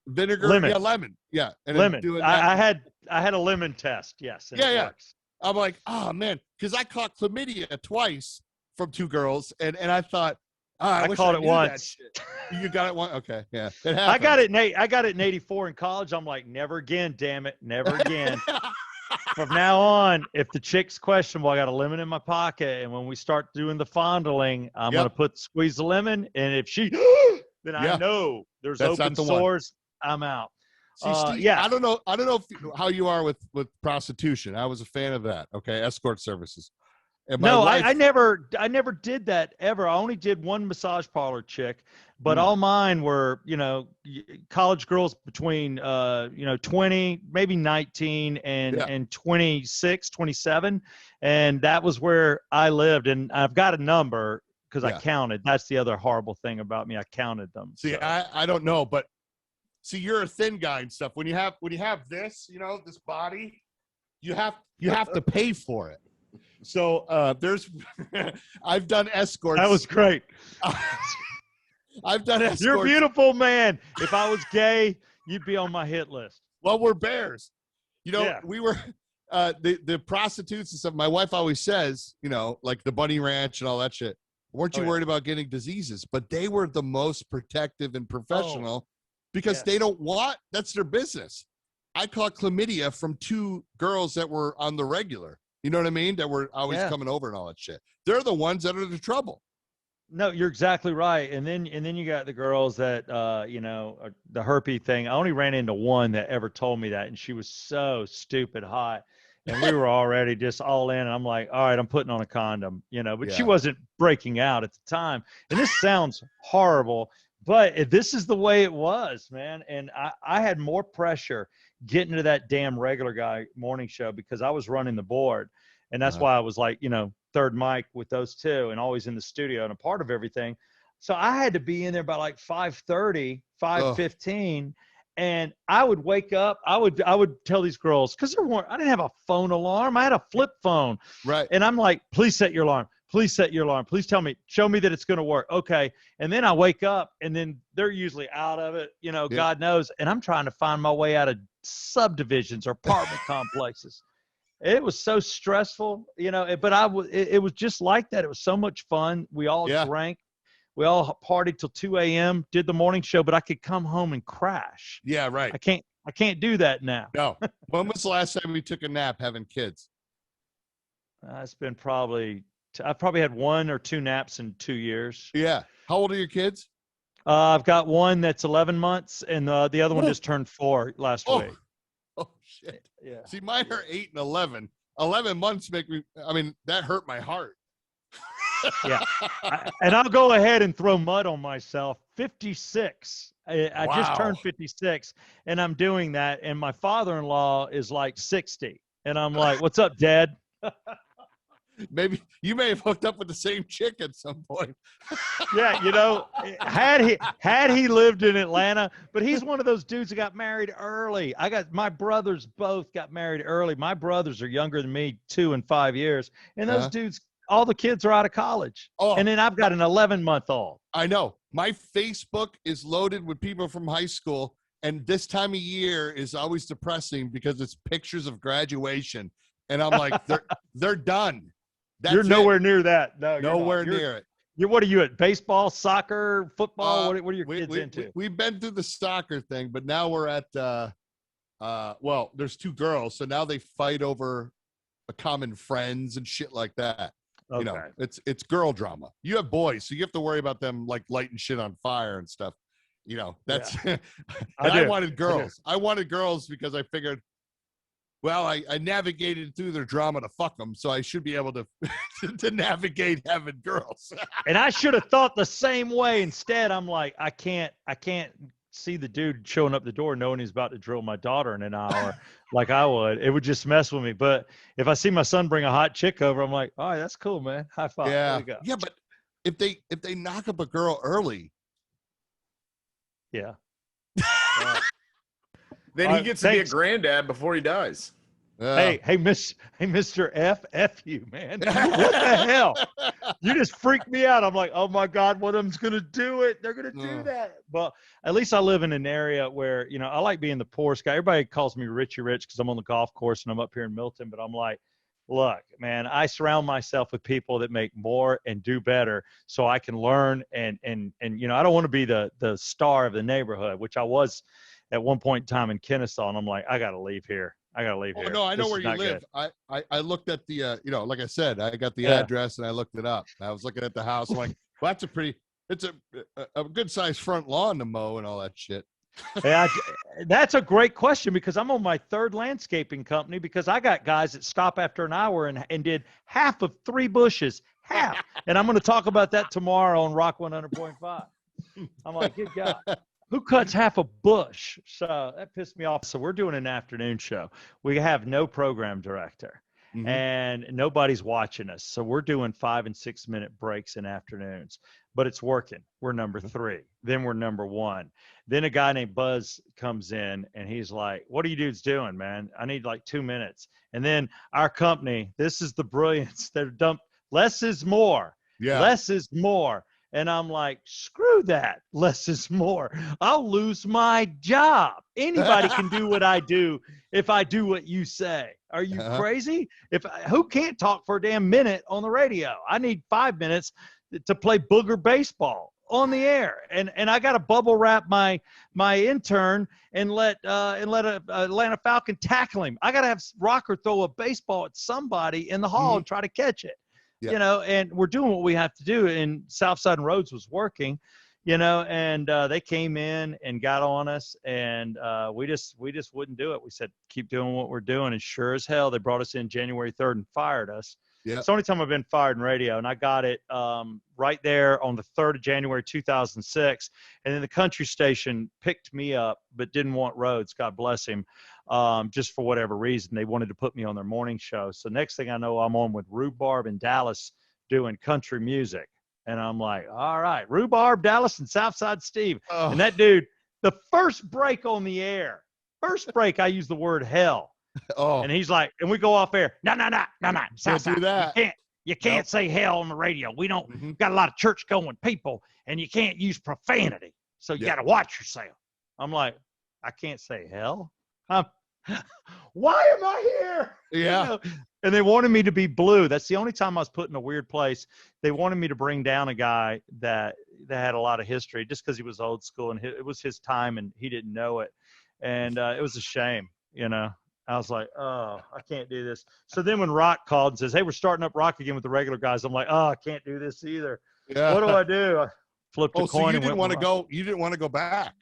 vinegar, lemon. Yeah, lemon, yeah, and lemon. Doing I had a lemon test, yes. And it works. I'm like, oh man, because I caught chlamydia twice from 2 girls, and I thought. I caught it once. You got it once? Okay, yeah. I got it in 84 in college. I'm like, never again, damn it, never again. From now on, if the chick's questionable, I got a lemon in my pocket, and when we start doing the fondling, I'm gonna squeeze the lemon, and if she, then I know there's open sores. I'm out. See, Steve, I don't know how you are with prostitution. I was a fan of that. Okay, escort services. No, I never did that ever. I only did one massage parlor chick, but all mine were, college girls between, 20, maybe 19 and 26, 27. And that was where I lived. And I've got a number because I counted. That's the other horrible thing about me. I counted them. See, so. I don't know, but see, you're a thin guy and stuff. When you have this, this body, you have to pay for it. So I've done escorts. That was great. I've done escorts. You're a beautiful man. If I was gay, you'd be on my hit list. Well, we're bears. We were the prostitutes and stuff. My wife always says, like the Bunny Ranch and all that shit. Weren't you worried about getting diseases? But they were the most protective and professional because they don't want. That's their business. I caught chlamydia from 2 girls that were on the regular. You know what I mean? That were always coming over and all that shit. They're the ones that are the trouble. No, you're exactly right. And then you got the girls that, the herpy thing. I only ran into one that ever told me that. And she was so stupid hot. And we were already just all in. And I'm like, all right, I'm putting on a condom, but she wasn't breaking out at the time. And this sounds horrible, but this is the way it was, man. And I had more pressure getting to that damn regular guy morning show because I was running the board. And that's why I was like, third mic with those two and always in the studio and a part of everything. So I had to be in there by like 5:30, 5:15. And I would wake up. I would tell these girls, because I didn't have a phone alarm. I had a flip phone. Right. And I'm like, please set your alarm. Please set your alarm. Please show me that it's going to work. Okay. And then I wake up and then they're usually out of it, God knows. And I'm trying to find my way out of subdivisions or apartment complexes. It was so stressful, but it was just like that. It was so much fun. We all drank. We all partied till 2 a.m., did the morning show, but I could come home and crash. Yeah, right. I can't do that now. No. When was the last time we took a nap having kids? It's been I've probably had 1 or 2 naps in 2 years. Yeah. How old are your kids? I've got one that's 11 months, and the other one just turned 4 last week. Oh, shit. Yeah. See, mine are 8 and 11. 11 months that hurt my heart. Yeah. And I'll go ahead and throw mud on myself. 56. I just turned 56, and I'm doing that. And my father-in-law is like 60. And I'm like, what's up, Dad? Maybe you may have hooked up with the same chick at some point. Yeah, had he lived in Atlanta, but he's one of those dudes that got married early. My brothers both got married early. My brothers are younger than me 2 and 5 years. And those dudes, all the kids are out of college. Oh, and then I've got an 11-month-old. I know. My Facebook is loaded with people from high school, and this time of year is always depressing because it's pictures of graduation. And I'm like, they're done. You're nowhere near that. No, nowhere near it. What are you at? Baseball, soccer, football? What are your kids into? We've been through the soccer thing, but now we're at there's 2 girls, so now they fight over a common friends and shit like that. Okay. It's girl drama. You have boys, so you have to worry about them like lighting shit on fire and stuff. That's I wanted girls. I wanted girls because I figured, well, I navigated through their drama to fuck them, so I should be able to to navigate having girls. And I should have thought the same way. Instead, I'm like, I can't see the dude showing up the door knowing he's about to drill my daughter in an hour like I would. It would just mess with me. But if I see my son bring a hot chick over, I'm like, all right, that's cool, man. High five. Yeah. There we go. Yeah, but if they knock up a girl early. Yeah. Then he gets to be a granddad before he dies. Hey, Mr. F you, man. What the hell? You just freaked me out. I'm like, oh my God, one of them's gonna do it. They're gonna do that. Well, at least I live in an area where, I like being the poorest guy. Everybody calls me Richie Rich because I'm on the golf course and I'm up here in Milton, but I'm like, look, man, I surround myself with people that make more and do better so I can learn and I don't want to be the star of the neighborhood, which I was at one point in time in Kennesaw, and I'm like, I gotta leave here. here. No, I know where you live. I looked at the, like I said, I got the address and I looked it up. I was looking at the house. I'm like, well, it's a good sized front lawn to mow and all that shit. Yeah, that's a great question because I'm on my 3rd landscaping company because I got guys that stop after an hour and did half of 3 bushes, half. And I'm going to talk about that tomorrow on Rock 100.5. I'm like, good God. Who cuts half a bush? So that pissed me off. So we're doing an afternoon show. We have no program director and nobody's watching us. So we're doing 5 and 6 minute breaks in afternoons, but it's working. We're number 3. Then we're number 1. Then a guy named Buzz comes in and he's like, what are you dudes doing, man? I need like 2 minutes. And then our company, this is the brilliance. They're dumped. Less is more. Yeah. Less is more. And I'm like, screw that. Less is more. I'll lose my job. Anybody can do what I do if I do what you say. Are you crazy? Who can't talk for a damn minute on the radio? I need 5 minutes to play booger baseball on the air. And I got to bubble wrap my intern and let a Atlanta Falcon tackle him. I got to have Rocker throw a baseball at somebody in the hall and try to catch it. Yeah. And we're doing what we have to do. And Southside and Rhodes was working, and they came in and got on us, and we just wouldn't do it. We said, keep doing what we're doing. And sure as hell, they brought us in January 3rd and fired us. Yeah. It's the only time I've been fired in radio, and I got it right there on the 3rd of January, 2006. And then the country station picked me up, but didn't want Rhodes, God bless him, just for whatever reason. They wanted to put me on their morning show. So next thing I know, I'm on with Rhubarb in Dallas doing country music. And I'm like, all right, Rhubarb, Dallas, and Southside Steve. Oh. And that dude, the first break on the air, first break, I use the word hell. Oh. And he's like, and we go off air. No. Can't do that. You can't say hell on the radio. We don't got a lot of church going people, and you can't use profanity. So you got to watch yourself. I'm like, I can't say hell. Why am I here? Yeah. You know? And they wanted me to be blue. That's the only time I was put in a weird place. They wanted me to bring down a guy that had a lot of history just because he was old school and it was his time and he didn't know it. And it was a shame, you know. I was like, oh, I can't do this. So then when Rock called and says, hey, we're starting up Rock again with the regular guys, I'm like, oh, I can't do this either. Yeah. What do I do? I flipped a coin. So you and didn't went want to go. You didn't want to go back.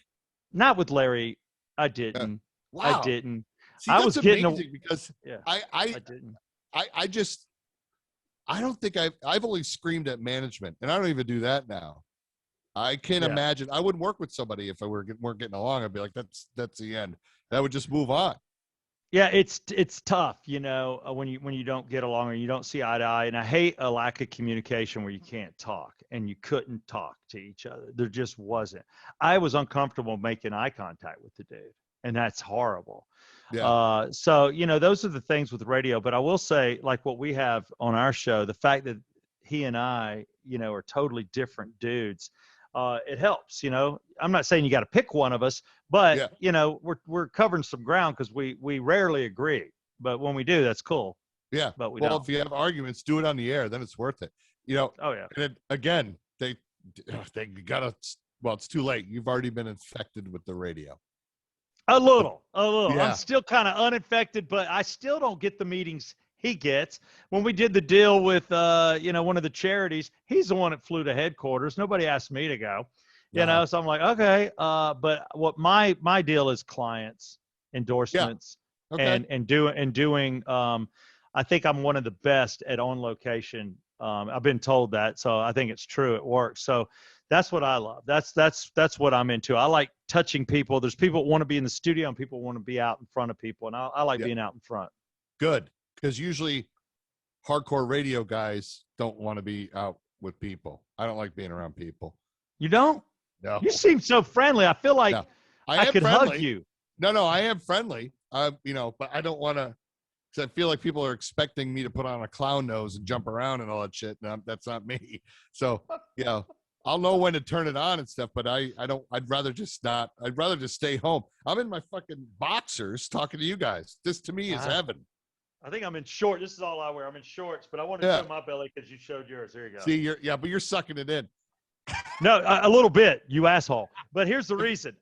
Not with Larry. I didn't. Wow. I didn't. See, I was getting because I didn't. I don't think I've only screamed at management, and I don't even do that now. I can't imagine. I wouldn't work with somebody if I weren't getting along. I'd be like, that's the end. I would just move on. Yeah, it's tough, you know, when you don't get along or you don't see eye to eye. And I hate a lack of communication where you can't talk and you couldn't talk to each other. There just wasn't. I was uncomfortable making eye contact with the dude, and that's horrible. Yeah. So, you know, those are the things with radio. But I will say, like what we have on our show, the fact that he and I, you know, are totally different dudes, it helps. You know, I'm not saying you got to pick one of us, but you know, we're covering some ground because we rarely agree. But when we do, that's cool. Yeah. But we well, don't. if you have arguments, do it on the air. Then it's worth it. You know. Oh yeah. And again, they gotta. Well, it's too late. You've already been infected with the radio. A little. Yeah. I'm still kind of uninfected, but I still don't get the meetings he gets. When we did the deal with, you know, one of the charities, he's the one that flew to headquarters. Nobody asked me to go, you know? So I'm like, okay. But what my deal is clients, endorsements, and doing, I think I'm one of the best at on location. I've been told that. So I think it's true. It works. So that's what I love. That's what I'm into. I like touching people. There's people that want to be in the studio and people want to be out in front of people. And I like being out in front. Good. Because usually hardcore radio guys don't want to be out with people. I don't like being around people. You don't? No. You seem so friendly. I feel like I could hug you. No, I am friendly. You know, but I don't want to, because I feel like people are expecting me to put on a clown nose and jump around and all that shit. And that's not me. So, you know, I'll know when to turn it on and stuff, but I'd rather just stay home. I'm in my fucking boxers talking to you guys. This to me is heaven. I think I'm in shorts. This is all I wear. I'm in shorts, but I want to show my belly because you showed yours. There you go. See, but you're sucking it in. No, a little bit, you asshole. But here's the reason.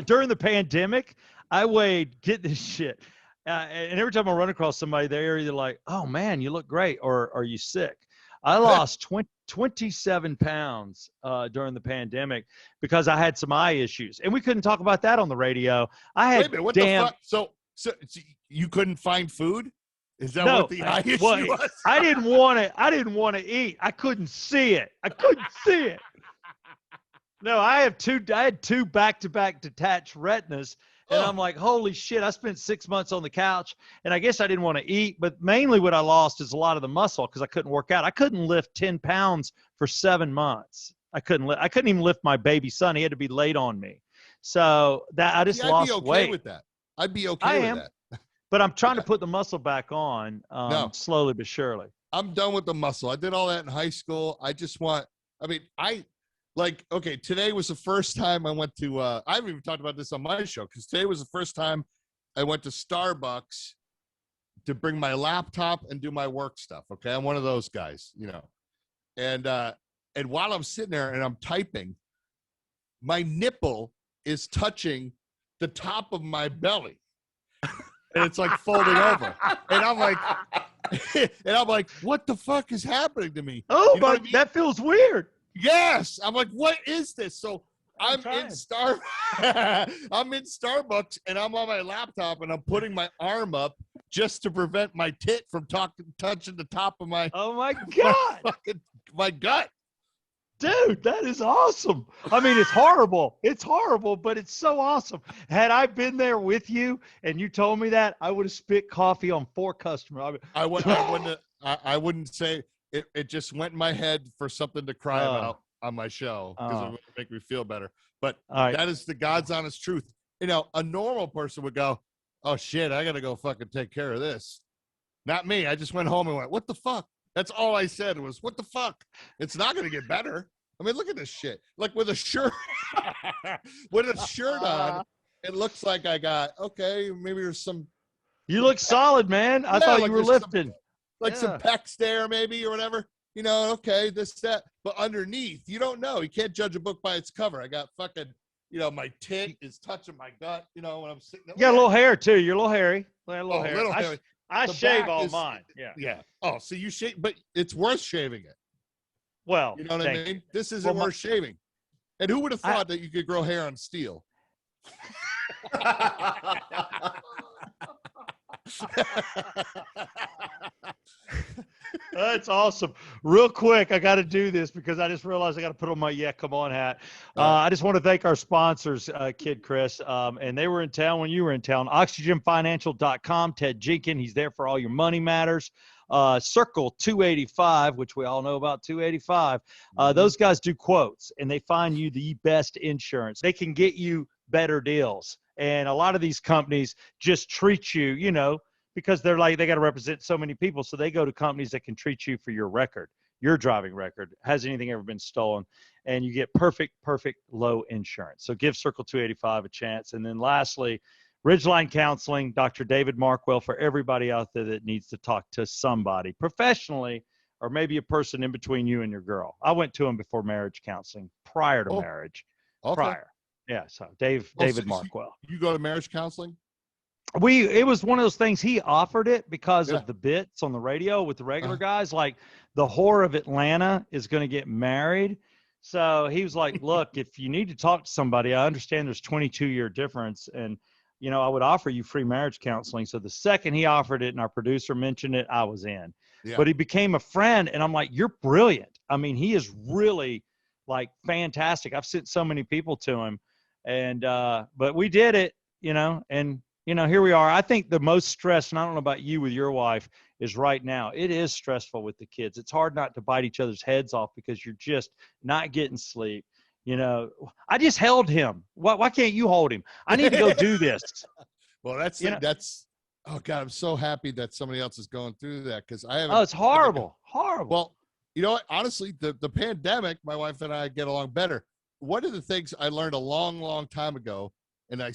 During the pandemic, I weighed, get this shit. And every time I run across somebody, they're either like, oh man, you look great, or are you sick? I lost 27 pounds during the pandemic because I had some eye issues. And we couldn't talk about that on the radio. I had Wait a minute, what the fuck? So you couldn't find food? Is that what the eye issue was? I didn't want to eat. I couldn't see it. No, I had two back-to-back detached retinas. And I'm like, holy shit, I spent 6 months on the couch. And I guess I didn't want to eat. But mainly what I lost is a lot of the muscle because I couldn't work out. I couldn't lift 10 pounds for 7 months. I couldn't even lift my baby son. He had to be laid on me. So that I just lost weight. I'd be okay with that. I'd be okay with that. But I'm trying to put the muscle back on slowly but surely. I'm done with the muscle. I did all that in high school. I just want, today was the first time I went to, I haven't even talked about this on my show because today was the first time I went to Starbucks to bring my laptop and do my work stuff. Okay. I'm one of those guys, you know, and while I'm sitting there and I'm typing, my nipple is touching the top of my belly. And it's like folding over. And I'm like, what the fuck is happening to me? Oh, you know but I mean? That feels weird. Yes. I'm like, what is this? So I'm in Starbucks and I'm on my laptop and I'm putting my arm up just to prevent my tit from touching the top of my Oh my God. my gut. Dude, that is awesome. I mean, it's horrible. It's horrible, but it's so awesome. Had I been there with you and you told me that, I would have spit coffee on 4 customers. I wouldn't say it. It just went in my head for something to cry about on my show because it would make me feel better. But that is the God's honest truth. You know, a normal person would go, "Oh shit, I gotta go fucking take care of this." Not me. I just went home and went, "What the fuck?" That's all I said was, "What the fuck?" It's not gonna get better. I mean, look at this shit. Like with a shirt, with a shirt on, it looks like I got maybe there's some. You look solid, man. I thought you were lifting. Some pecs there, maybe, or whatever. You know, okay, this, that. But underneath, you don't know. You can't judge a book by its cover. I got fucking, my tit is touching my gut, when I'm sitting there. You got a little hair, too. You're a little hairy. A little hair. Little hairy. I shave all mine. Yeah. Yeah. Oh, so you shave, but it's worth shaving it. Well, you know what I mean? This isn't worth shaving. And who would have thought that you could grow hair on steel? That's awesome. Real quick, I got to do this because I just realized I got to put on my come on hat. I just want to thank our sponsors, KiddChris, and they were in town when you were in town. OxygenFinancial.com, Ted Jenkins, he's there for all your money matters. Circle 285, which we all know about 285. Those guys do quotes, and they find you the best insurance. They can get you better deals. And a lot of these companies just treat you, because they're like, they got to represent so many people. So they go to companies that can treat you for your record, your driving record. Has anything ever been stolen? And you get perfect low insurance. So give Circle 285 a chance. And then lastly, Ridgeline Counseling, Dr. David Markwell, for everybody out there that needs to talk to somebody professionally, or maybe a person in between you and your girl. I went to him before marriage counseling, prior to marriage. Okay. Prior. Yeah, so David Markwell. You go to marriage counseling? It was one of those things. He offered it because of the bits on the radio with the regular guys. Like the whore of Atlanta is going to get married. So he was like, look, if you need to talk to somebody, I understand there's 22-year difference. And, I would offer you free marriage counseling. So the second he offered it and our producer mentioned it, I was in. Yeah. But he became a friend. And I'm like, you're brilliant. I mean, he is really like fantastic. I've sent so many people to him. And but we did it, and here we are. I think the most stress, and I don't know about you with your wife, is right now. It is stressful with the kids. It's hard not to bite each other's heads off because you're just not getting sleep. I just held him. Why can't you hold him? I need to go do this. Well, that's. Oh God, I'm so happy that somebody else is going through that because I haven't. Oh, it's horrible, horrible. Well, you know what? Honestly, the pandemic, my wife and I get along better. One of the things I learned a long, long time ago, and I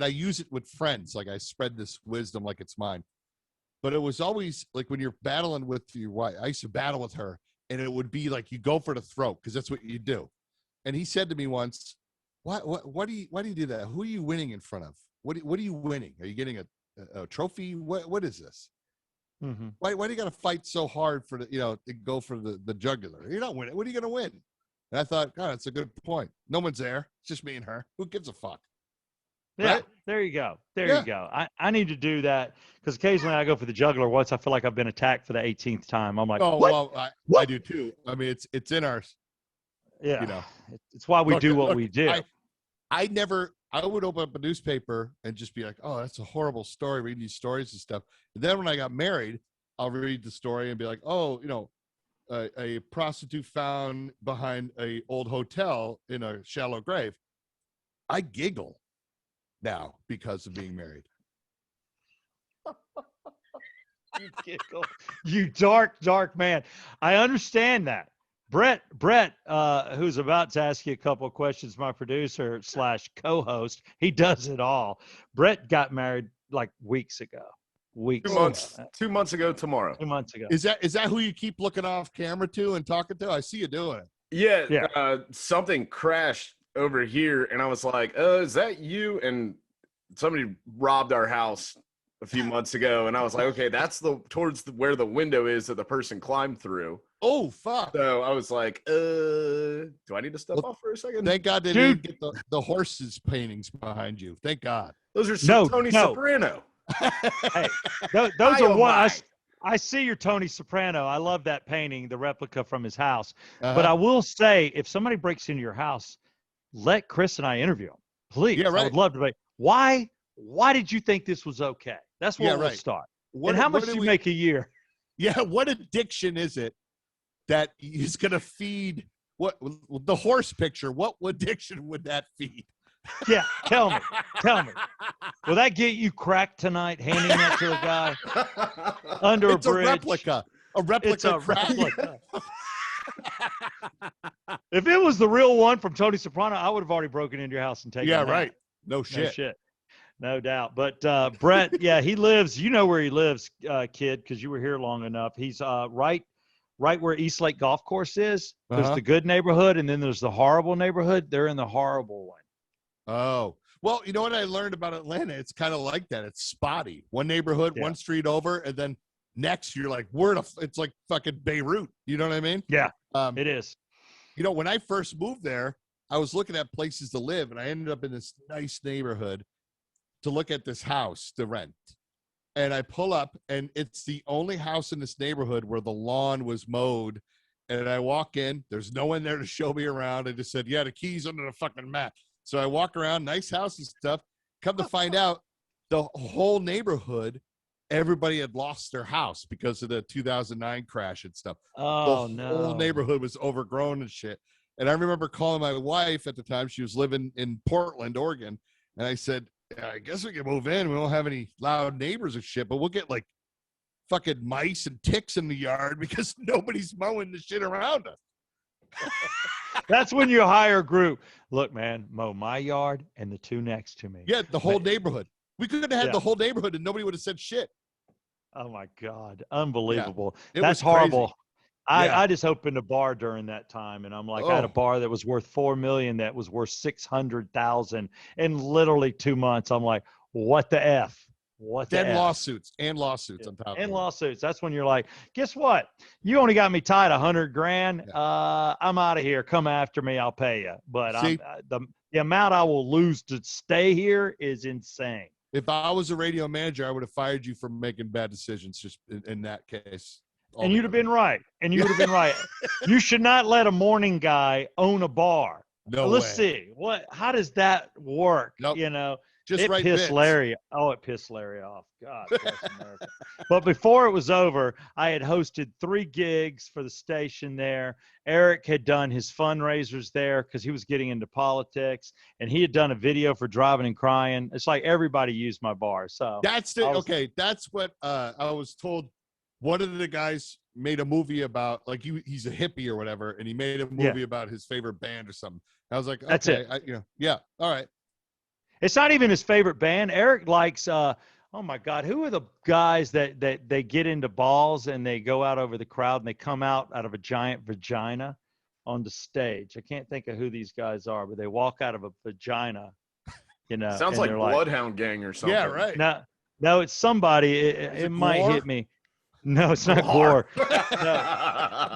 use it with friends. Like I spread this wisdom like it's mine. But it was always like when you're battling with your wife, I used to battle with her, and it would be like you go for the throat because that's what you do. And he said to me once, why do you do that? Who are you winning in front of? What are you winning? Are you getting a trophy? What is this? Mm-hmm. Why do you got to fight so hard for to go for the jugular? You're not winning. What are you going to win? And I thought, God, that's a good point. No one's there. It's just me and her. Who gives a fuck? Yeah, right? There you go. You go. I need to do that because occasionally I go for the jugular once I feel like I've been attacked for the 18th time. I'm like, oh, what? Well, I do too. I mean, it's in our, it's why we do what we do. I would open up a newspaper and just be like, oh, that's a horrible story, reading these stories and stuff. And then when I got married, I'll read the story and be like, oh, a prostitute found behind a old hotel in a shallow grave. I giggle now because of being married. You giggle. You dark man. I understand that. Brett, who's about to ask you a couple of questions, my producer / co-host, he does it all. Brett got married like weeks ago. 2 months ago tomorrow. 2 months ago. Is that who you keep looking off camera to and talking to? I see you doing it. Yeah. Something crashed over here, and I was like, is that you? And somebody robbed our house a few months ago, and I was like, okay, that's towards where the window is that the person climbed through. Oh, fuck. So I was like, do I need to step off for a second? Thank God they didn't get the horses paintings behind you. Thank God. Those are Tony Soprano. Hey, those My, are oh one. my. I see your Tony Soprano. I love that painting, the replica from his house. But Uh-huh. I will say, if somebody breaks into your house, let Chris and I interview him, please. Yeah, I right. would love to be. Why did you think this was okay? That's where Yeah, we'll right. start. What, And how what much do do you we, make a year? yeah, what addiction is it that is going to feed what the horse picture? What addiction would that feed? Yeah, tell me. Will that get you cracked tonight? Handing that to a guy under It's a bridge. a replica It's a crack. replica. If it was the real one from Tony Soprano, I would have already broken into your house and taken Yeah, that. right. No No shit. shit. No doubt. But Brett, yeah, he lives, you know where he lives, kid, because you were here long enough. He's right where East Lake Golf Course is. There's Uh-huh. the good neighborhood, and then there's the horrible neighborhood. They're in the horrible one. Oh, well, you know what I learned about Atlanta? It's kind of like that. It's spotty. One neighborhood, Yeah. one street over, and then next you're like, it's like fucking Beirut. You know what I mean? Yeah, it is. You know, when I first moved there, I was looking at places to live, and I ended up in this nice neighborhood to look at this house to rent. And I pull up, and it's the only house in this neighborhood where the lawn was mowed. And I walk in, there's no one there to show me around. I just said, yeah, the key's under the fucking mat. So I walk around, nice house and stuff. Come to find out, the whole neighborhood, everybody had lost their house because of the 2009 crash and stuff. Oh, The whole neighborhood was overgrown and shit. And I remember calling my wife at the time. She was living in Portland, Oregon. And I said, I guess we can move in. We won't have any loud neighbors and shit, but we'll get like fucking mice and ticks in the yard because nobody's mowing the shit around us. That's when you hire a group. Look, man, mow my yard and the two next to me. Yeah, the whole neighborhood. We could have had Yeah. the whole neighborhood and nobody would have said shit. Oh my God. Unbelievable. It That's was crazy. horrible. Yeah. I just opened a bar during that time, and I'm like, I had a Oh. bar that was worth $4 million, that was worth $600,000 in literally 2 months. I'm like, what the F? What the Then F? lawsuits on top And of it. lawsuits. That's when you're like, guess what? You only got me tied $100,000. I'm out of here. Come after me. I'll pay you. But See? the amount I will lose to stay here is insane. If I was a radio manager, I would have fired you for making bad decisions just in that case. And you'd have been right. And you would have been right. You should not let a morning guy own a bar. No Let's way. see. How does that work? Nope. You know, Just it right pissed bits. Larry. Oh, it pissed Larry off. God bless America. But before it was over, I had hosted 3 gigs for the station there. Eric had done his fundraisers there because he was getting into politics, and he had done a video for Driving and Crying. It's like everybody used my bar. So That's that's what I was told. One of the guys made a movie about, like, he's a hippie or whatever, and he made a movie about his favorite band or something. I was like, okay, That's it. Yeah, all right. It's not even his favorite band. Eric likes, oh my God, who are the guys that they get into balls and they go out over the crowd and they come out of a giant vagina on the stage? I can't think of who these guys are, but they walk out of a vagina, you know. Sounds like Bloodhound Gang or something. Yeah, right. No, it's somebody. It might hit me. No, it's not Gore.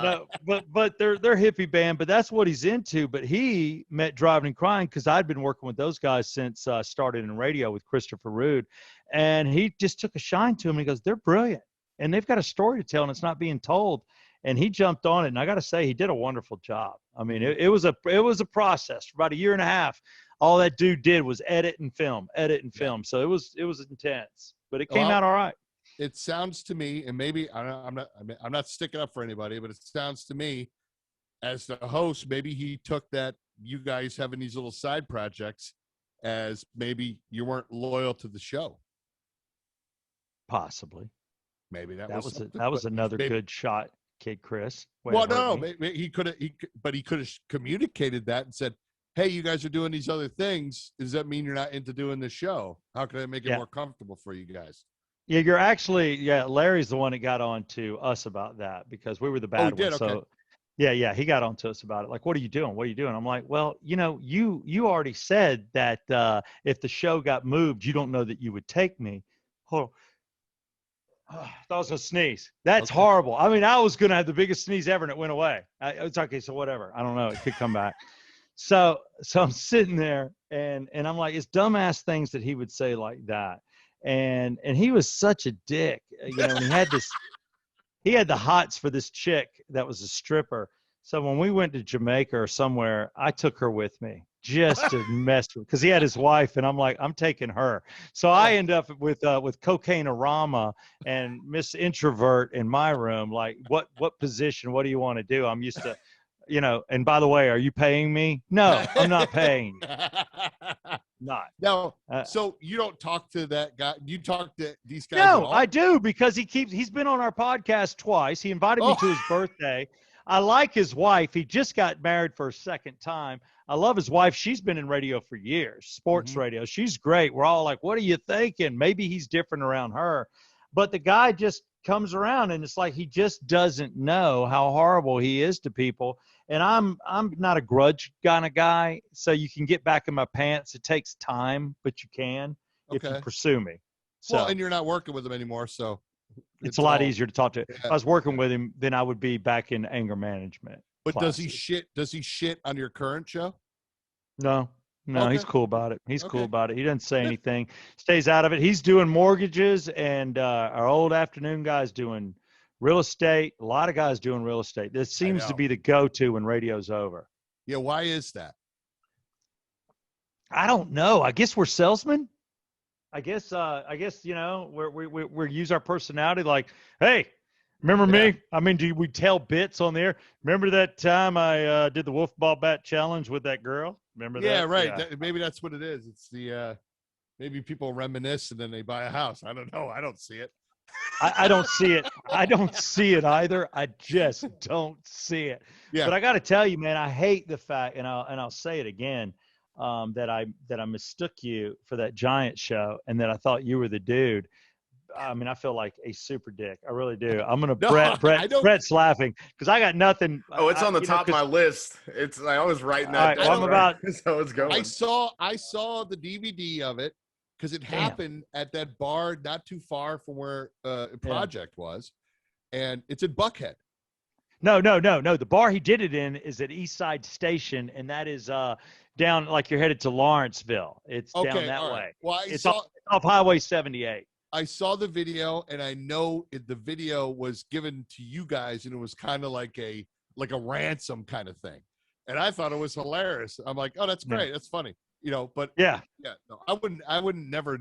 No, but they're hippie band, but that's what he's into. But he met Driving and Crying because I'd been working with those guys since I started in radio with Christopher Rude, and he just took a shine to him. He goes, they're brilliant, and they've got a story to tell, and it's not being told. And he jumped on it, and I got to say, he did a wonderful job. I mean, it was a process for about a year and a half. All that dude did was edit and film. So it was intense, but it came out all right. It sounds to me, and maybe I'm not sticking up for anybody, but it sounds to me as the host, maybe he took that you guys having these little side projects as maybe you weren't loyal to the show. Possibly. Maybe that was another good shot, KiddChris. Well, no, maybe he could have communicated that and said, hey, you guys are doing these other things. Does that mean you're not into doing the show? How can I make it more comfortable for you guys? Yeah, Larry's the one that got on to us about that because we were the bad ones. So okay. yeah, he got on to us about it. Like, what are you doing? I'm like, well, you already said that if the show got moved, you don't know that you would take me. Hold on. That was a sneeze. That's horrible. I mean, I was going to have the biggest sneeze ever and it went away. It's okay. So whatever. I don't know. It could come back. So I'm sitting there and I'm like, it's dumbass things that he would say like that. and he was such a dick, and he had the hots for this chick that was a stripper. So when we went to Jamaica or somewhere, I took her with me just to mess with, because he had his wife, and I'm like, I'm taking her. So I end up with Cocaine-orama and Miss Introvert in my room. Like, what position? What do you want to do? I'm used to, And by the way, are you paying me? No, I'm not paying you. Not. No. So you don't talk to that guy. You talk to these guys. No, I do, because he's been on our podcast twice. He invited me to his birthday. I like his wife. He just got married for a second time. I love his wife. She's been in radio for years, sports radio. She's great. We're all like, what are you thinking? Maybe he's different around her. But the guy just comes around, and it's like he just doesn't know how horrible he is to people. And I'm not a grudge kind of guy, so you can get back in my pants. It takes time, but you can if you pursue me. So, well, and you're not working with him anymore, so it's a lot easier to talk to. Yeah. If I was working with him, then I would be back in anger management. But does he shit on your current show? No, he's cool about it. He's cool about it. He doesn't say anything. Stays out of it. He's doing mortgages, and our old afternoon guy's doing real estate. A lot of guys doing real estate. This seems to be the go-to when radio's over. Yeah, why is that? I don't know. I guess we're salesmen. I guess we use our personality. Like, hey, remember me? I mean, do we tell bits on the air? Remember that time I did the wolf ball bat challenge with that girl? Remember that? Yeah, right. Yeah. Maybe that's what it is. It's the maybe people reminisce and then they buy a house. I don't know. I don't see it. I don't see it. I don't see it either. I just don't see it. Yeah. But I got to tell you, man, I hate the fact, and I'll say it again, that I mistook you for that Giant show, and that I thought you were the dude. I mean, I feel like a super dick. I really do. I'm gonna Brett's laughing because I got nothing. Oh, it's on the top of my list. I always writing that down. So it's going. I saw the DVD of it because it happened at that bar not too far from where Project was, and it's in Buckhead. No. The bar he did it in is at East Side Station, and that is down like you're headed to Lawrenceville. It's down that way. Well, it's off Highway 78. I saw the video, and I know the video was given to you guys, and it was kind of like a ransom kind of thing. And I thought it was hilarious. I'm like, oh, that's great. Yeah. That's funny. But no, I wouldn't never,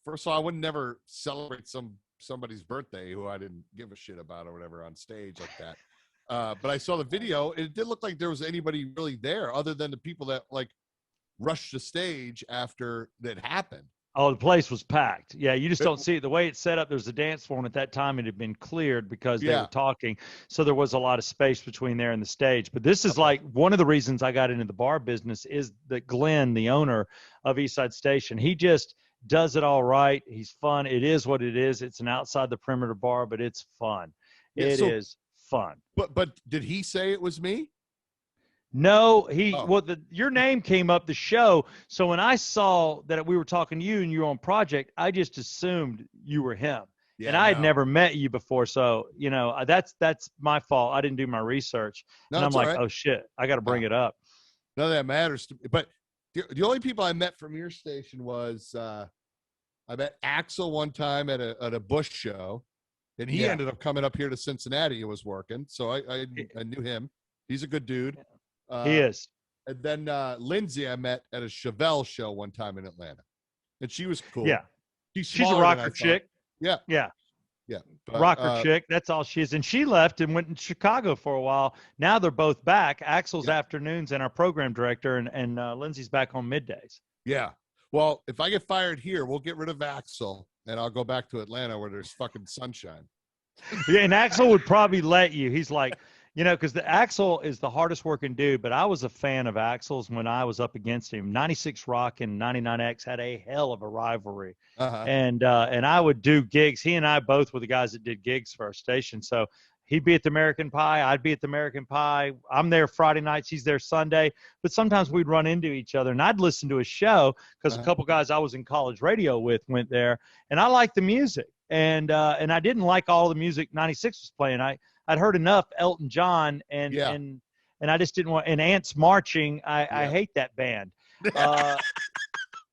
first of all, I wouldn't never celebrate somebody's birthday who I didn't give a shit about or whatever on stage like that. But I saw the video, and it didn't look like there was anybody really there other than the people that like rushed the stage after that happened. Oh, the place was packed. Yeah, you just don't see it. The way it's set up, there's a dance floor, and at that time it had been cleared because they were talking. So there was a lot of space between there and the stage. But this is like one of the reasons I got into the bar business is that Glenn, the owner of Eastside Station, he just does it all right. He's fun. It is what it is. It's an outside the perimeter bar, but it's fun. It is fun. But did he say it was me? No, your name came up the show. So when I saw that we were talking to you and you were on Project, I just assumed you were him. Yeah, and I had never met you before. So, that's my fault. I didn't do my research. No, and I'm like, oh shit, I got to bring it up. None of that matters. But the only people I met from your station was, I met Axel one time at a Bush show, and he ended up coming up here to Cincinnati and was working. So I knew him. He's a good dude. He is. And then Lindsay I met at a Chevelle show one time in Atlanta, and she was cool. Yeah, she's a rocker chick. Yeah. But, rocker chick. That's all she is. And she left and went in Chicago for a while. Now they're both back. Axel's afternoons and our program director, and Lindsay's back on middays. Yeah. Well, if I get fired here, we'll get rid of Axel, and I'll go back to Atlanta where there's fucking sunshine. Yeah, and Axel would probably let you. He's like. Because the Axel is the hardest working dude, but I was a fan of Axel's when I was up against him. 96 Rock and 99X had a hell of a rivalry. And I would do gigs. He and I both were the guys that did gigs for our station. So he'd be at the American Pie. I'd be at the American Pie. I'm there Friday nights. He's there Sunday. But sometimes we'd run into each other, and I'd listen to his show because a couple guys I was in college radio with went there, and I liked the music. And I didn't like all the music 96 was playing. I'd heard enough Elton John and I just didn't want, and Ants Marching. I hate that band.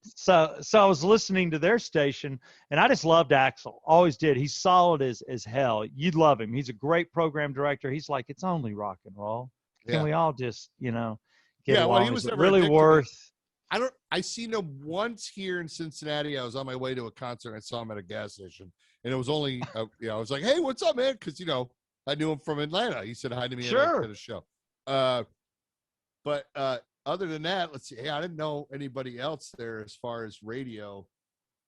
So I was listening to their station, and I just loved Axel. Always did. He's solid as hell. You'd love him. He's a great program director. He's like, it's only rock and roll. Can Yeah. we all just, get Yeah, well, along? he was Is it never really addicted to- worth? I seen him once here in Cincinnati. I was on my way to a concert. I saw him at a gas station, and it was only, I was like, "Hey, what's up, man?" Because I knew him from Atlanta. He said hi to me Sure. at a show. But other than that, let's see. Hey, I didn't know anybody else there as far as radio,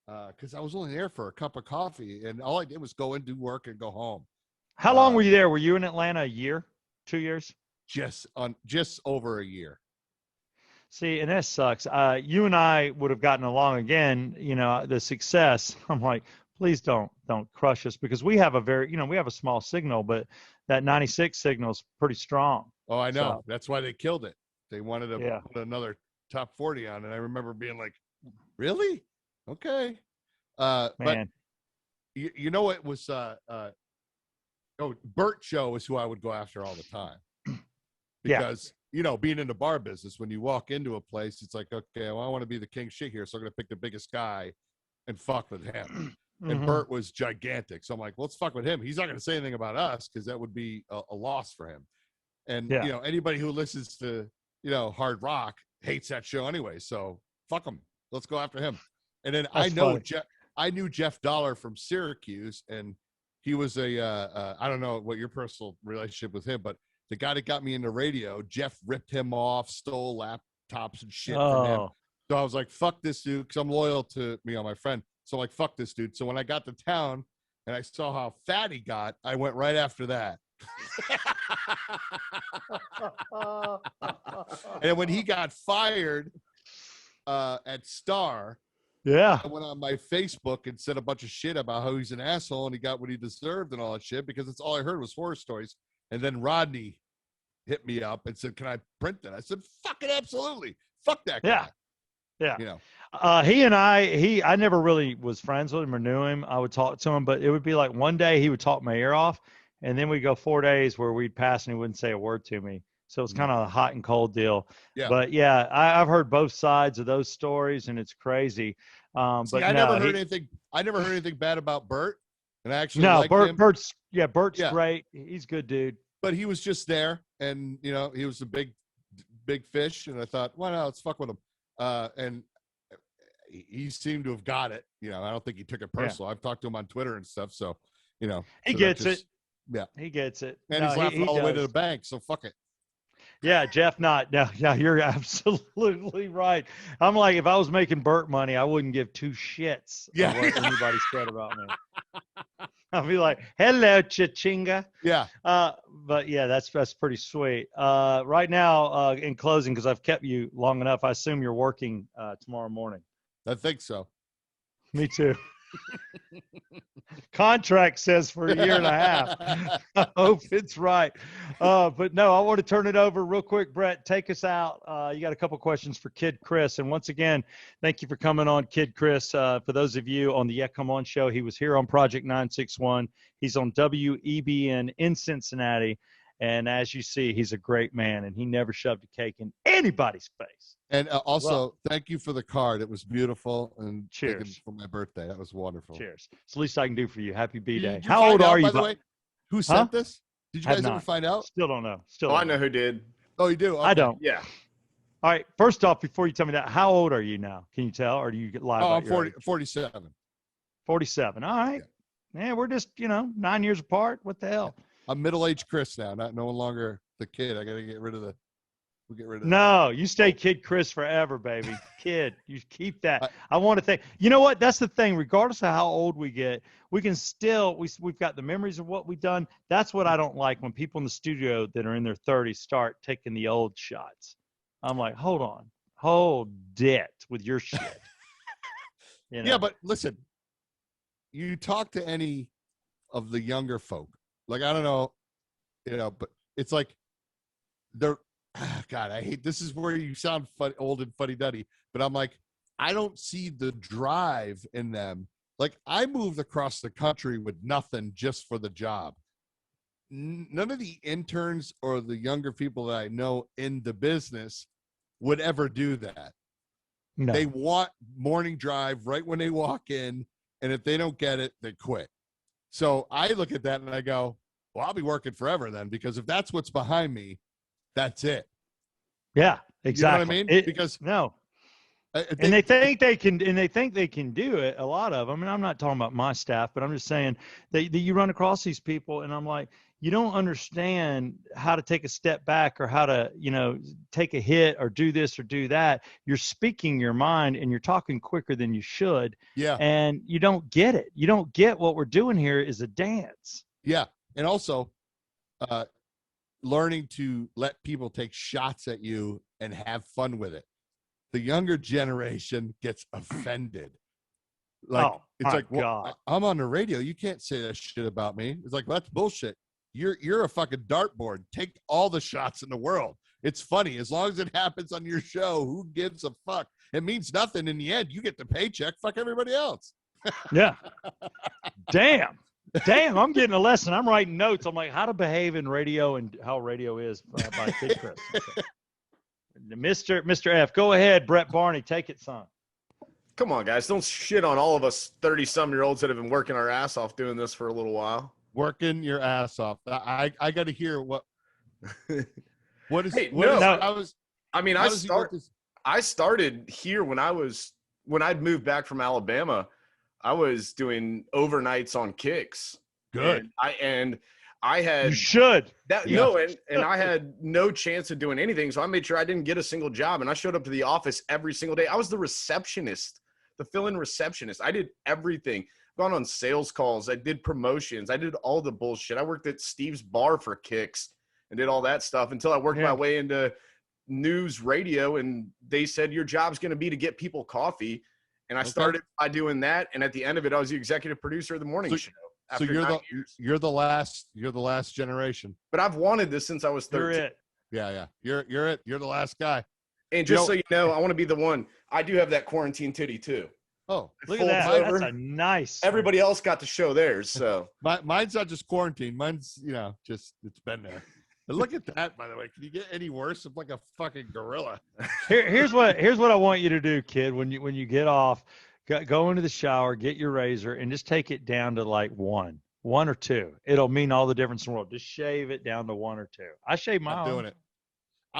because I was only there for a cup of coffee, and all I did was go in, do work, and go home. How long were you there? Were you in Atlanta a year, 2 years? Just over a year. See, and that sucks. You and I would have gotten along again. The success. I'm like, please don't crush us, because we have a very, we have a small signal, but that 96 signal is pretty strong. Oh, I know. So, That's why they killed it. They wanted to put another top 40 on, and I remember being like, "Really? Okay." man. But you know it was Burt Show is who I would go after all the time, because being in the bar business, when you walk into a place, it's like, okay, well, I want to be the king shit here, so I'm gonna pick the biggest guy and fuck with him. And Burt was gigantic, so I'm like, let's fuck with him. He's not gonna say anything about us, because that would be a loss for him. And anybody who listens to hard rock hates that show anyway, so fuck him. Let's go after him. And then I knew Jeff Dollar from Syracuse, and he was I don't know what your personal relationship with him, but the guy that got me into radio, Jeff ripped him off, stole laptops and shit from him. So I was like, fuck this dude, because I'm loyal to my friend. So I'm like, fuck this dude. So when I got to town and I saw how fat he got, I went right after that. And when he got fired at Star, I went on my Facebook and said a bunch of shit about how he's an asshole and he got what he deserved and all that shit, because it's all I heard was horror stories. And then Rodney hit me up and said, "Can I print that?" I said, "Fucking absolutely. Fuck that guy." Yeah. He and I never really was friends with him or knew him. I would talk to him, but it would be like one day he would talk my ear off, and then we'd go 4 days where we'd pass and he wouldn't say a word to me. So it's kind of a hot and cold deal. Yeah. But yeah, I've heard both sides of those stories, and it's crazy. See, I never heard anything bad about Burt, and I actually liked him. Bert's great. He's a good dude. But he was just there, and he was a big fish, and I thought, why not? Let's fuck with him. And he seemed to have got it. I don't think he took it personal. I've talked to him on Twitter and stuff, so he gets it. Yeah, he gets it, and he's laughing all the way to the bank. So fuck it. Yeah, Jeff, you're absolutely right. I'm like, if I was making Burt money, I wouldn't give two shits of what anybody said about me. I'll be like, hello, cha-chinga. Yeah. But yeah, that's pretty sweet. Right now, in closing, because I've kept you long enough, I assume you're working tomorrow morning. I think so. Me too. Contract says for a year and a half. I hope it's right. But no, I want to turn it over real quick. Brett, take us out. You got a couple questions for KiddChris. And once again, thank you for coming on, KiddChris. For those of you on the Yeah Come On show, he was here on Project 961. He's on WEBN in Cincinnati. And as you see, he's a great man, and he never shoved a cake in anybody's face. And also, thank you for the card. It was beautiful. And cheers for my birthday. That was wonderful. Cheers. It's the least I can do for you. Happy B-Day. How old are you, by the way? Who sent this? Did you guys ever find out? Still don't know. I know who did. Oh, you do? Okay. I don't. Yeah. All right. First off, before you tell me that, how old are you now? Can you tell, or do you get live? Oh, I'm 47. 47. All right. Yeah, we're just 9 years apart. What the hell? I'm middle-aged Chris now, no longer the kid. I got to get rid of the. We'll get rid of. No, you stay KiddChris forever, baby. Kid, you keep that. I want to think. You know what? That's the thing. Regardless of how old we get, we can still. We've got the memories of what we've done. That's what I don't like when people in the studio that are in their 30s start taking the old shots. I'm like, hold it with your shit. Yeah, but listen, you talk to any of the younger folk. Like, I don't know, but it's like they're, God, I hate, this is where you sound old and fuddy-duddy, but I'm like, I don't see the drive in them. Like, I moved across the country with nothing just for the job. None of the interns or the younger people that I know in the business would ever do that. No. They want morning drive right when they walk in, and if they don't get it, they quit. So I look at that and I go, well, I'll be working forever then, because if that's what's behind me, that's it. Yeah, exactly. You know what I mean? Because no. And they think they can do it. A lot of them. And I'm not talking about my staff, but I'm just saying that you run across these people, and I'm like, you don't understand how to take a step back or how to, take a hit or do this or do that. You're speaking your mind and you're talking quicker than you should. Yeah. And you don't get it. You don't get what we're doing here is a dance. Yeah. And also, learning to let people take shots at you and have fun with it. The younger generation gets offended. Like, it's like, well, I'm on the radio. You can't say that shit about me. It's like, well, that's bullshit. You're a fucking dartboard. Take all the shots in the world. It's funny. As long as it happens on your show, who gives a fuck? It means nothing in the end. You get the paycheck. Fuck everybody else. Yeah. Damn. I'm getting a lesson. I'm writing notes. I'm like, how to behave in radio and how radio is by KiddChris. Okay. Mr. F, go ahead, Brett Barney, take it, son. Come on, guys, don't shit on all of us 30-some-year-olds that have been working our ass off doing this for a little while. Working your ass off. I got to hear what is. Hey, what no, is, I started here when I'd moved back from Alabama. I was doing overnights on kicks. Good. And I had you should that yeah. No, and I had no chance of doing anything, so I made sure I didn't get a single job, and I showed up to the office every single day. I was the receptionist, the fill-in receptionist. I did everything. Gone on sales calls. I did promotions. I did all the bullshit. I worked at Steve's bar for kicks and did all that stuff until I worked my way into news radio, and they said your job's going to be to get people coffee, and I started by doing that, and at the end of it, I was the executive producer of the morning show. So you're the last generation. But I've wanted this since I was 13. You're it. Yeah. You're it. You're the last guy. And just so you know, I want to be the one. I do have that quarantine titty too. Oh, look at that. That's a nice. Everybody else got to show theirs. So mine's not just quarantine. Mine's, just it's been there. But look at that, by the way. Can you get any worse? I'm like a fucking gorilla. Here's what I want you to do, kid. When you get off, go into the shower, get your razor, and just take it down to like one or two. It'll mean all the difference in the world. Just shave it down to 1 or 2. I shave my own. Doing it.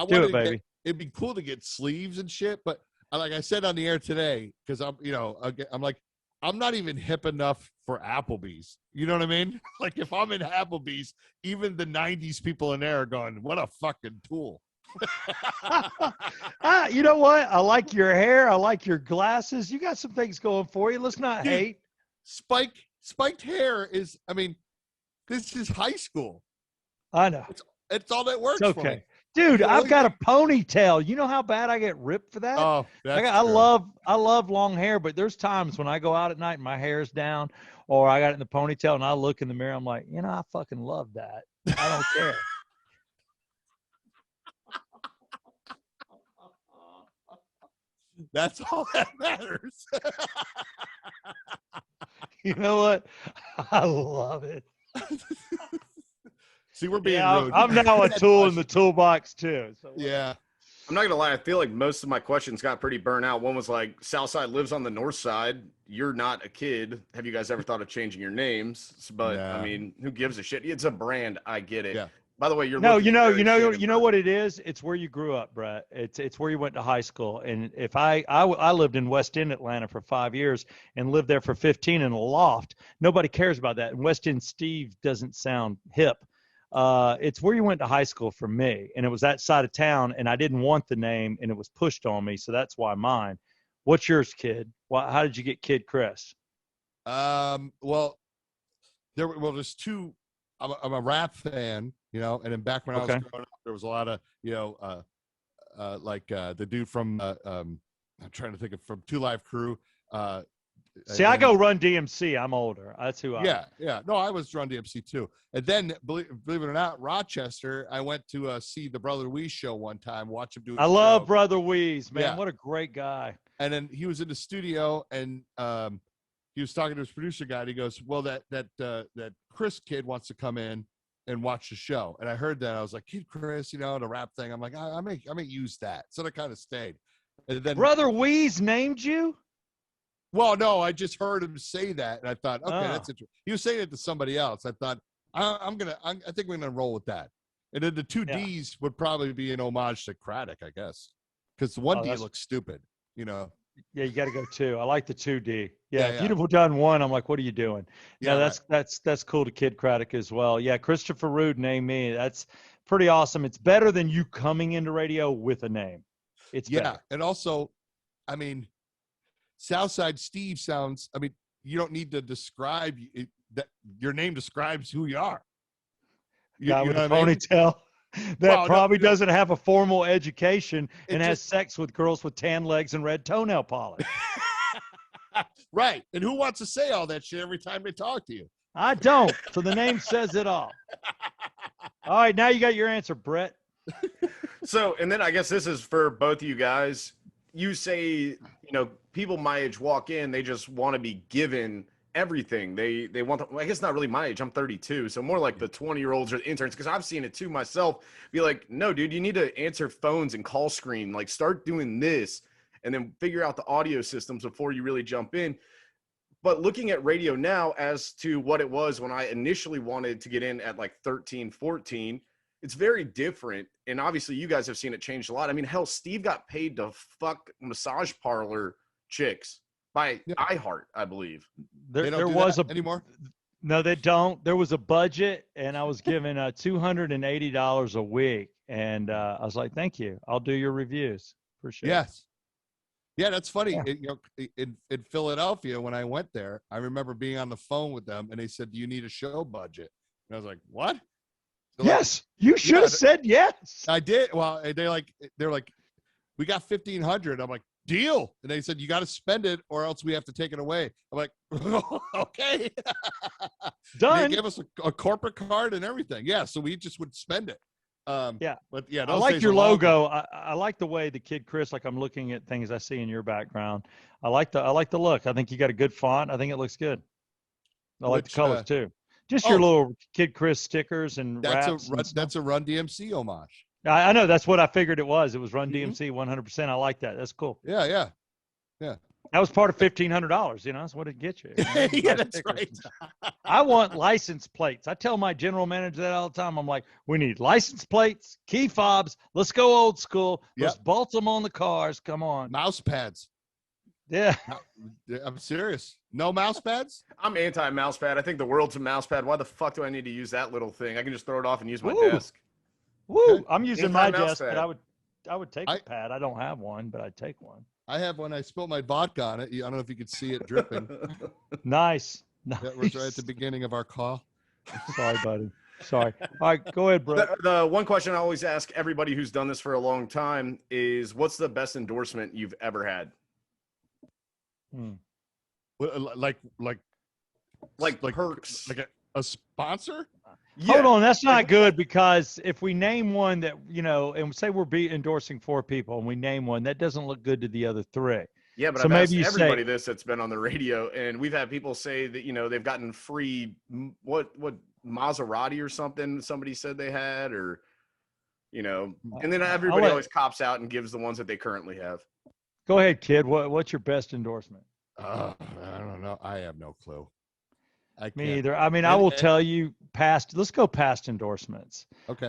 Do it, baby. It'd be cool to get sleeves and shit, but like I said on the air today, because I'm like, I'm not even hip enough for Applebee's. You know what I mean? Like, if I'm in Applebee's, even the 90s people in there are going, what a fucking tool. You know what? I like your hair. I like your glasses. You got some things going for you. Let's not hate. Spiked hair is, this is high school. I know. It's all that works for me. Dude, I've got a ponytail. You know how bad I get ripped for that? Oh, I love long hair, but there's times when I go out at night and my hair's down, or I got it in the ponytail and I look in the mirror, I'm like, I fucking love that. I don't care. That's all that matters. You know what? I love it. See, we're being rude. I'm now a tool in the toolbox too. So. Yeah. I'm not gonna lie. I feel like most of my questions got pretty burnt out. One was like, Southside lives on the north side. You're not a kid. Have you guys ever thought of changing your names? But who gives a shit? It's a brand. I get it. Yeah. By the way, you know what it is? It's where you grew up, Brett. It's where you went to high school. And if I lived in West End, Atlanta for 5 years and lived there for 15 in a loft. Nobody cares about that. And West End Steve doesn't sound hip. It's where you went to high school for me, and it was that side of town, and I didn't want the name, and it was pushed on me, so that's why mine. What's yours, kid? How did you get KiddChris? There's two. I'm a rap fan, and then back when I was growing up, there was a lot of, the dude from I'm trying to think of from 2 Live Crew. See, I go Run DMC. I'm older. That's who I am. Yeah. No, I was Run DMC too. And then, believe it or not, Rochester, I went to see the Brother Wee show one time, watch him do his show. Love Brother Wee's, man. Yeah. What a great guy. And then he was in the studio, and he was talking to his producer guy, and he goes, well, that Chris kid wants to come in and watch the show. And I heard that. I was like, KiddChris, the rap thing. I'm like, I may use that. So I kind of stayed. And then, Brother Weeze named you? well, no, I just heard him say that, and I thought, okay, Oh. that's interesting. He was saying it to somebody else. I thought, I think we're gonna roll with that. And then the two Yeah. D's would probably be an homage to Craddock, I guess, because the one Oh, D that's- looks stupid. You know. Yeah, you got to go 2. I like the 2D. Yeah, Yeah, if yeah. you'd have done 1, I'm like, what are you doing? Yeah, No, that's cool to Kid Craddock as well. Yeah, Christopher Rude named me. That's pretty awesome. It's better than you coming into radio with a name. It's Yeah, better. and also, I mean, Southside Steve sounds. I mean, you don't need to describe it, that your name describes who you are. Guy You with know a what I mean? ponytail that Well, no, probably you know- doesn't have a formal education It and has just- sex with girls with tan legs and red toenail polish. Right. And who wants to say all that shit every time they talk to you? I don't. So the name says it all. All right, now you got your answer, Brett. So, and then I guess this is for both of you guys. You say, you know, people my age walk in, they just want to be given everything. They want, I guess not really my age. I'm 32. So more like the 20-year-olds or the interns, because I've seen it too myself. Be like, no, dude, you need to answer phones and call screen. Like, start doing this and then figure out the audio systems before you really jump in. But looking at radio now as to what it was when I initially wanted to get in at like 13, 14, it's very different. And obviously you guys have seen it change a lot. I mean, hell, Steve got paid to fuck massage parlor chicks by iHeart, I believe. They don't There do was that a anymore. No, they don't. There was a budget, and I was given $280 a week, and I was like, "Thank you. I'll do your reviews for sure." Yes. Yeah, that's funny. Yeah. You know, in Philadelphia, when I went there, I remember being on the phone with them, and they said, "Do you need a show budget?" And I was like, "What?" They're like, Yes, you should have said yes. I did. Well, they're like, "We got 1,500." I'm like, "Deal." And they said, "You got to spend it, or else we have to take it away." I'm like, "Okay." Done. They gave us a corporate card and everything. Yeah, so we just would spend it. Yeah. But yeah, I those like days your are long gone. logo. I like the way the Kid Chris. Like I'm looking at things I see in your background. I like the look. I think you got a good font. I think it looks good. I like the Which, colors too. Just your oh. little Kid Chris stickers and That's wraps. And that's a Run DMC homage. I know that's what I figured it was. It was Run Mhm. DMC 100%. I like that. That's cool. Yeah. That was part of $1,500. You know, that's what it gets you. Yeah, that's right. I want license plates. I tell my general manager that all the time. I'm like, we need license plates, key fobs. Let's go old school. Let's bolt them on the cars. Come on. Mouse pads. Yeah. I'm serious. No mouse pads? I'm anti-mouse pad. I think the world's a mouse pad. Why the fuck do I need to use that little thing? I can just throw it off and use my Woo. desk. Woo. I'm using my Anti-mouse desk, but pad. I would take a pad. I don't have one, but I'd take one. I have one. I spilled my vodka on it. I don't know if you could see it dripping. Nice. That was right at the beginning of our call. Sorry, buddy. Sorry. All right, go ahead, bro. The one question I always ask everybody who's done this for a long time is, what's the best endorsement you've ever had? Like perks. Like a sponsor? Hold on, that's not good, because if we name one that, you know, and say we're endorsing 4 people and we name one, that doesn't look good to the other 3. Yeah, but So I've maybe asked you everybody say- this that's been on the radio, and we've had people say that, you know, they've gotten free what Maserati or something somebody said they had, or, you know, and then everybody always cops out and gives the ones that they currently have. Go ahead, kid. What's your best endorsement? I don't know. I have no clue. Me either. I mean, I will tell you let's go past endorsements. Okay.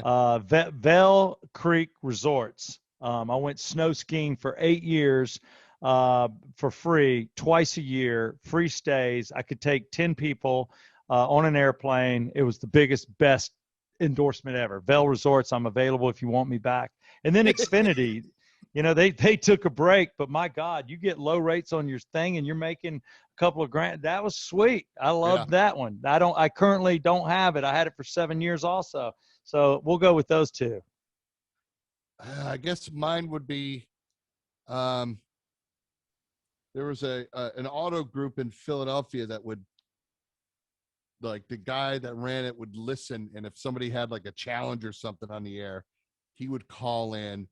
Vale Creek Resorts. I went snow skiing for 8 years for free, twice a year, free stays. I could take 10 people on an airplane. It was the best endorsement ever. Vale Resorts, I'm available if you want me back. And then Xfinity, you know, they took a break, but my God, you get low rates on your thing and you're making a couple of grand. That was sweet. I loved that one. I currently don't have it. I had it for 7 years also. So we'll go with those 2. I guess mine would be, there was an auto group in Philadelphia that would, like, the guy that ran it would listen, and if somebody had like a challenge or something on the air, he would call in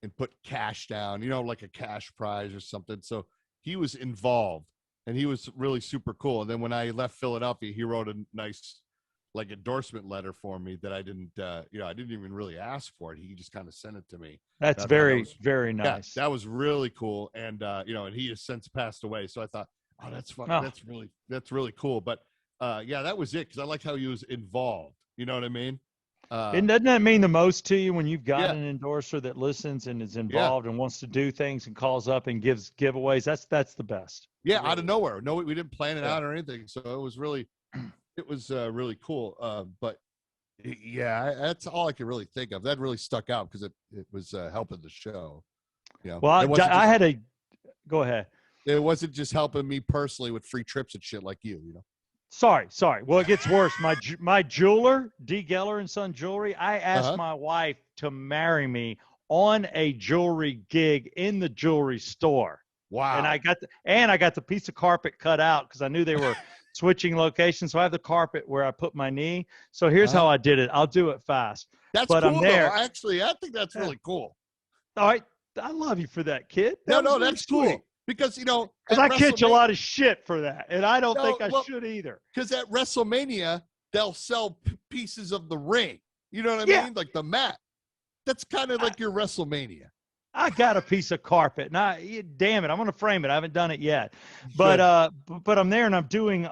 and put cash down, you know, like a cash prize or something. So he was involved, and he was really super cool. And then when I left Philadelphia, he wrote a nice like endorsement letter for me that I didn't, I didn't even really ask for it. He just kind of sent it to me. That's I thought very, that was, very yeah, nice. that was really cool. And, and he has since passed away. So I thought, oh, that's fun. Oh. That's really cool. But, yeah, that was it. Cause I liked how he was involved. You know what I mean? And doesn't that mean the most to you when you've got Yeah. an endorser that listens and is involved and wants to do things and calls up and gives giveaways? That's the best. Yeah. Really. Out of nowhere. No, we didn't plan it Yeah. out or anything. So it was really cool. But yeah, that's all I could really think of. That really stuck out because it was helping the show. Yeah. Well, go ahead. It wasn't just helping me personally with free trips and shit like you. Sorry. Well, it gets worse. My jeweler, D. Geller and Son Jewelry, I asked my wife to marry me on a jewelry gig in the jewelry store. Wow. And I got the piece of carpet cut out because I knew they were switching locations. So I have the carpet where I put my knee. So here's how I did it. I'll do it fast. That's but cool, I'm there. though. Actually, I think that's really cool. All right. I love you for that, kid. No, really that's sweet. cool. Because, Because I catch a lot of shit for that. And I don't think I should either. Because at WrestleMania, they'll sell pieces of the ring. You know what I mean? Like the mat. That's kind of like your WrestleMania. I got a piece of carpet. Damn it, I'm gonna frame it. I haven't done it yet, but I'm there and I'm doing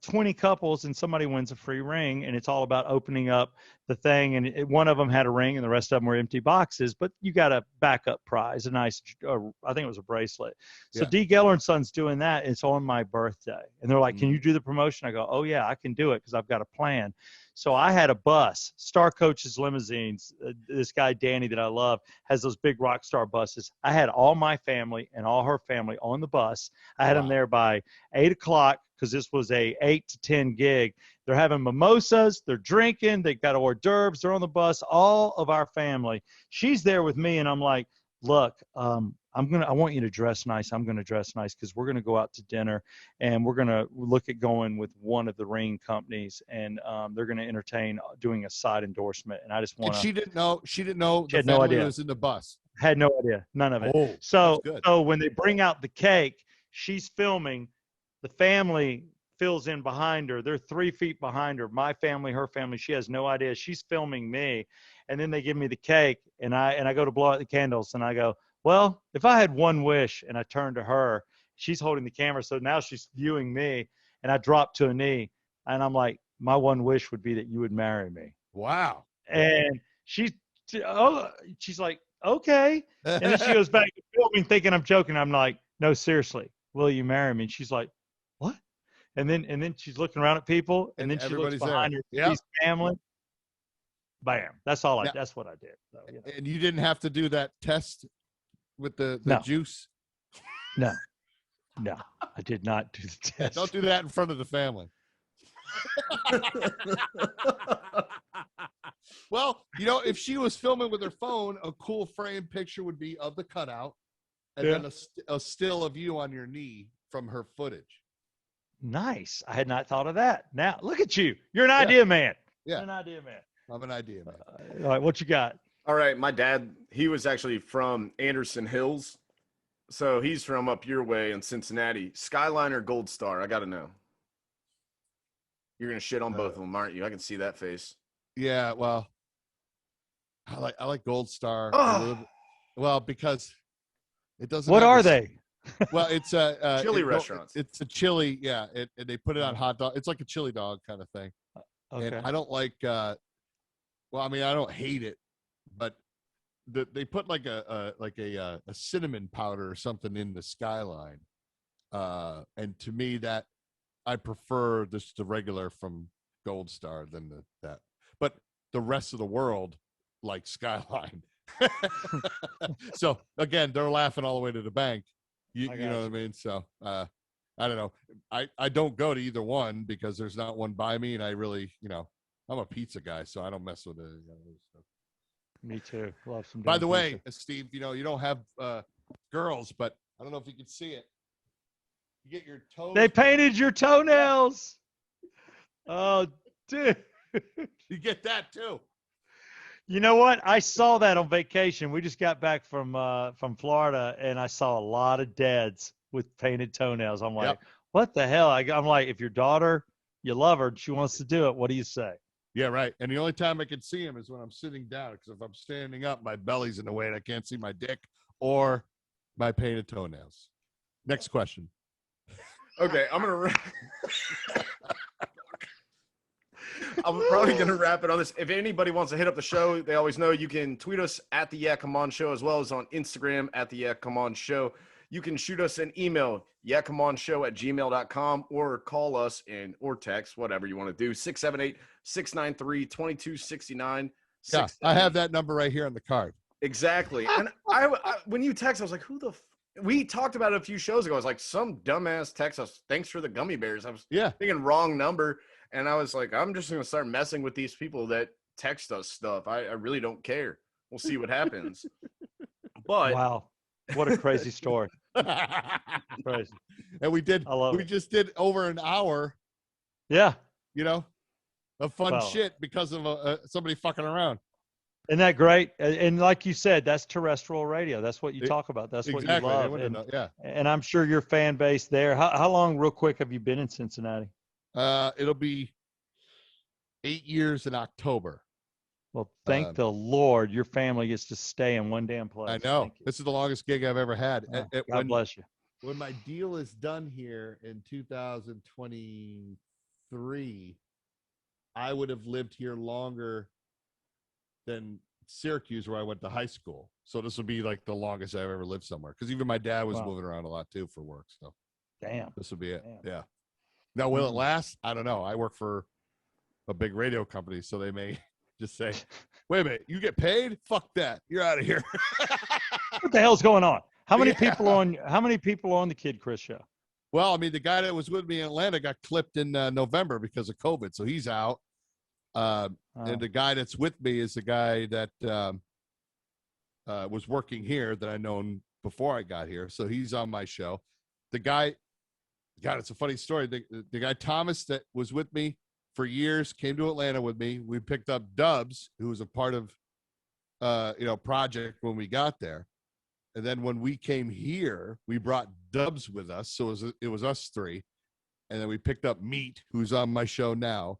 20 couples and somebody wins a free ring and it's all about opening up the thing and one of them had a ring and the rest of them were empty boxes. But you got a backup prize, a nice, I think it was a bracelet. So D. Geller and Son's doing that. It's on my birthday and they're like, "Can you do the promotion?" I go, "Oh yeah, I can do it because I've got a plan." So I had a bus, Star Coaches limousines. This guy, Danny, that I love, has those big rock star buses. I had all my family and all her family on the bus. I had them there by 8 o'clock because this was a 8 to 10 gig. They're having mimosas. They're drinking. They got hors d'oeuvres. They're on the bus. All of our family. She's there with me, and I'm like, "Look, I want you to dress nice. I'm going to dress nice because we're going to go out to dinner and we're going to look at going with one of the ring companies and they're going to entertain doing a side endorsement." And I just want to. She didn't know. She had no idea. Was in the bus. Had no idea. None of it. Oh, so when they bring out the cake, she's filming. The family fills in behind her. They're 3 feet behind her. My family, her family. She has no idea. She's filming me, and then they give me the cake, and I go to blow out the candles, and I go, "Well, if I had one wish," and I turn to her, she's holding the camera. So now she's viewing me and I drop to a knee and I'm like, "My one wish would be that you would marry me." Wow. And she's like, "Okay." And then she goes back to filming thinking I'm joking. I'm like, "No, seriously, will you marry me?" And she's like, "What?" And then she's looking around at people and then she looks behind her family. Bam. That's what I did. So, And you didn't have to do that test with the juice? No, I did not do the test. Don't do that in front of the family. Well, if she was filming with her phone, a cool frame picture would be of the cutout and then a still of you on your knee from her footage. Nice. I had not thought of that. Now, look at you. You're an idea man. Yeah. You're an idea man. I'm an idea man. All right, what you got? All right, my dad, he was actually from Anderson Hills. So he's from up your way in Cincinnati. Skyliner Gold Star, I got to know. You're going to shit on both of them, aren't you? I can see that face. Yeah, well, I like Gold Star. Well, because it doesn't. What are they? Well, it's a chili restaurants. It's a chili, yeah. And they put it on hot dog. It's like a chili dog kind of thing. Okay. And I don't like. Well, I mean, I don't hate it, but they put like a cinnamon powder or something in the skyline, and to me that I prefer the regular from Gold Star than that. But the rest of the world like Skyline. So again, they're laughing all the way to the bank. You know what I mean? So I don't know. I don't go to either one because there's not one by me, and I really, I'm a pizza guy, so I don't mess with it. Me too. Love some. By the way, Steve, you don't have girls, but I don't know if you can see it. You get your toes. They painted your toenails. Oh, dude. You get that too. You know what? I saw that on vacation. We just got back from Florida, and I saw a lot of dads with painted toenails. I'm like, what the hell? I'm like, if your daughter You love her. She wants to do it. What do you say? Yeah, right. And the only time I can see him is when I'm sitting down, because if I'm standing up, my belly's in the way and I can't see my dick or my painted toenails. Next question. Okay, I'm probably gonna wrap it on this. If anybody wants to hit up the show, they always know you can tweet us at the Yeah Come On Show, as well as on Instagram at the Yeah Come On Show. You can shoot us an email, yeahcomeonshow@gmail.com, or call us or text, whatever you want to do, 678-693-2269. Yeah, I have that number right here on the card. Exactly. And I when you text, I was like, who the we talked about it a few shows ago. I was like, some dumbass text us, thanks for the gummy bears. I was thinking wrong number. And I was like, I'm just going to start messing with these people that text us stuff. I really don't care. We'll see what happens. But wow, what a crazy story. Crazy. And we just did over an hour. Yeah. Of fun shit because of somebody fucking around. Isn't that great? And like you said, that's terrestrial radio. That's what you talk about. That's what you love. And I'm sure your fan base there. How long, real quick, have you been in Cincinnati? It'll be 8 years in October. Well, thank the Lord your family gets to stay in one damn place. I know. This is the longest gig I've ever had. God bless you. When my deal is done here in 2023, I would have lived here longer than Syracuse, where I went to high school. So this would be like the longest I've ever lived somewhere. Because even my dad was moving around a lot too for work. So damn, this would be it. Damn. Yeah. Now, will it last? I don't know. I work for a big radio company, so they may just say, "Wait a minute, you get paid? Fuck that! You're out of here." What the hell's going on? How many people are on the KiddChris show? Well, I mean, the guy that was with me in Atlanta got clipped in November because of COVID, so he's out. And the guy that's with me is the guy that was working here that I known before I got here. So he's on my show. The guy, God, it's a funny story. The guy, Thomas, that was with me for years, came to Atlanta with me. We picked up Dubs, who was a part of, project when we got there. And then when we came here, we brought Dubs with us. So it was us three. And then we picked up Meat, who's on my show now.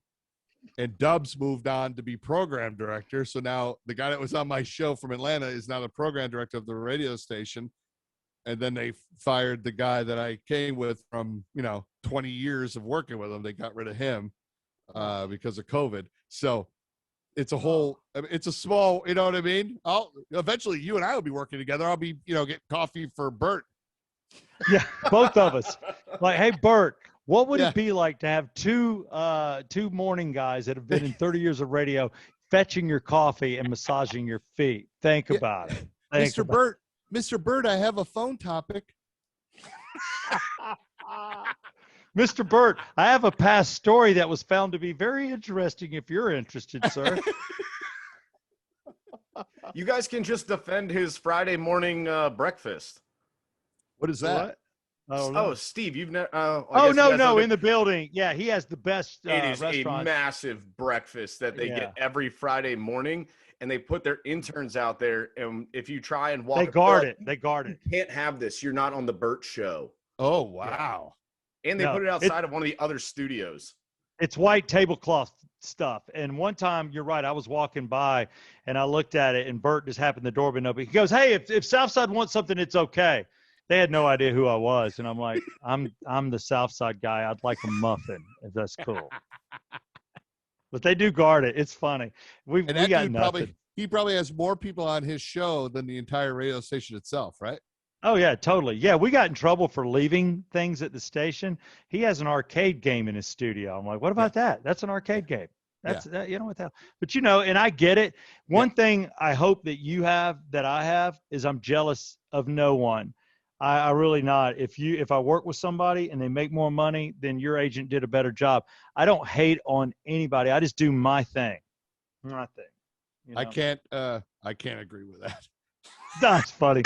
And Dubs moved on to be program director. So now the guy that was on my show from Atlanta is now the program director of the radio station. And then they fired the guy that I came with from, 20 years of working with him. They got rid of him because of COVID. So it's it's a small, you know what I mean? Eventually you and I will be working together. I'll be, getting coffee for Bert. Yeah, both of us. Like, hey, Bert, what would it be like to have two morning guys that have been in 30 years of radio fetching your coffee and massaging your feet? Think about it. Mr. Bert, I have a phone topic. Mr. Bert, I have a past story that was found to be very interesting if you're interested, sir. You guys can just defend his Friday morning breakfast. What is that? Oh, Steve, you've never. No, in the building. Yeah, he has the best It is restaurant. a massive breakfast that they get every Friday morning, and they put their interns out there. And if you try and walk, they guard it. They guard it. You can't have this. You're not on the Burt Show. Oh, wow. Yeah. And they put it outside of one of the other studios. It's white tablecloth stuff. And one time, you're right, I was walking by and I looked at it, and Bert just happened the door been open. He goes, "Hey, if Southside wants something, it's okay." They had no idea who I was, and I'm like, I'm the Southside guy. I'd like a muffin if that's cool. But they do guard it. It's funny. We got nothing. He probably has more people on his show than the entire radio station itself, right? Oh yeah, totally. Yeah, we got in trouble for leaving things at the station. He has an arcade game in his studio. I'm like, what about that? That's an arcade game. That's that, you know what the hell. But and I get it. One thing I hope that you have that I have is I'm jealous of no one. I really not. If I work with somebody and they make more money, then your agent did a better job. I don't hate on anybody. I just do my thing. My thing. I can't agree with that. That's funny.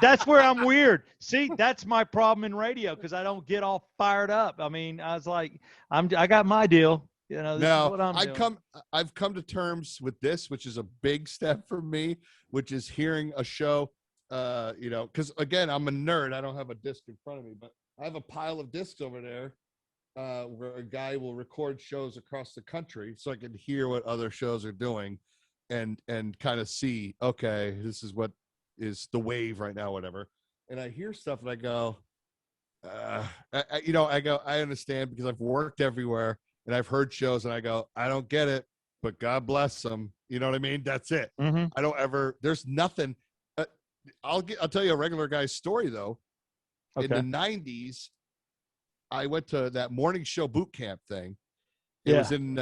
That's where I'm weird. See, that's my problem in radio because I don't get all fired up. I mean, I was like, I got my deal. This is what I'm doing. I've come to terms with this, which is a big step for me, which is hearing a show. Because again, I'm a nerd. I don't have a disc in front of me, but I have a pile of discs over there where a guy will record shows across the country so I can hear what other shows are doing and kind of see, okay, this is what is the wave right now, whatever. And I hear stuff and I go, I understand because I've worked everywhere and I've heard shows and I go, I don't get it, but God bless them. You know what I mean? That's it. Mm-hmm. I don't ever, there's nothing. I'll tell you a regular guy's story though. Okay. In the 90s, I went to that morning show boot camp thing. It was in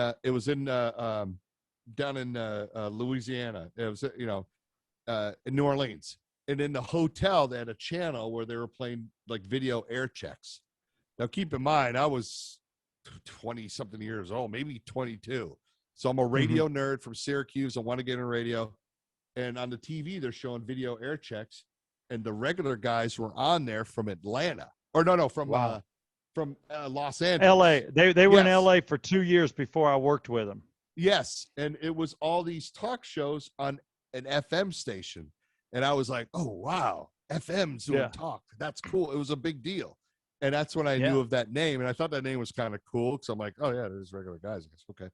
down in Louisiana. It was, in New Orleans. And in the hotel, they had a channel where they were playing like video air checks. Now, keep in mind, I was 20 something years old, maybe 22. So I'm a radio nerd from Syracuse. I want to get in radio. And on the TV, they're showing video air checks. And the regular guys were on there from Atlanta. Or from Los Angeles. L.A. They were in L.A. for 2 years before I worked with them. Yes. And it was all these talk shows on an FM station. And I was like, oh, wow, FM's doing talk. That's cool. It was a big deal. And that's when I knew of that name. And I thought that name was kind of cool. Because I'm like, oh, yeah, there's regular guys. I guess, okay.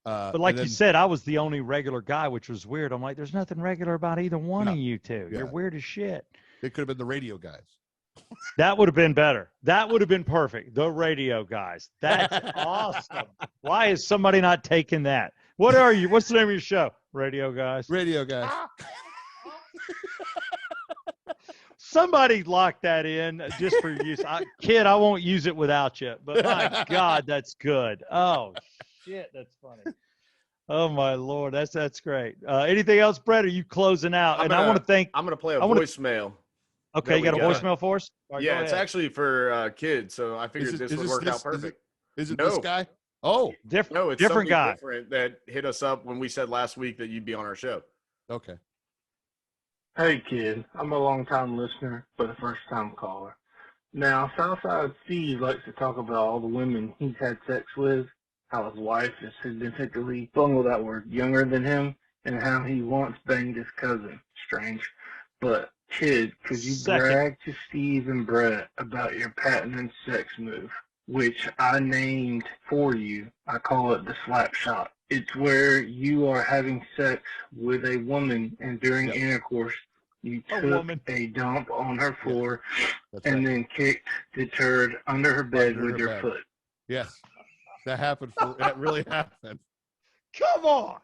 But like you said, I was the only regular guy, which was weird. I'm like, there's nothing regular about either one of you two. Yeah. You're weird as shit. It could have been the radio guys. That would have been better. That would have been perfect. The radio guys. That's awesome. Why is somebody not taking that? What are you? What's the name of your show? Radio guys. Radio guys. Somebody lock that in just for use. Kid, I won't use it without you. But my God, that's good. Oh, shit, that's funny. Oh, my Lord. That's great. Anything else, Brett? Are you closing out? I want to thank. I'm going to play a voicemail. Okay, you got a voicemail for us? Right, yeah, it's actually for kids, so I figured this would work out perfect. Is it this guy? Oh, No, it's different guy. Different that hit us up when we said last week that you'd be on our show. Okay. Hey, kid. I'm a long-time listener, but a first-time caller. Now, Southside Steve likes to talk about all the women he's had sex with, how his wife is significantly, bungle that word, younger than him, and how he once banged his cousin. Strange. But, kid, could you brag to Steve and Brett about your patented sex move, which I named for you? I call it the Slapshot. It's where you are having sex with a woman, and during intercourse, you took a dump on her floor and then kicked the turd under her bed with your foot. Yes. That happened. That really happened. Come on.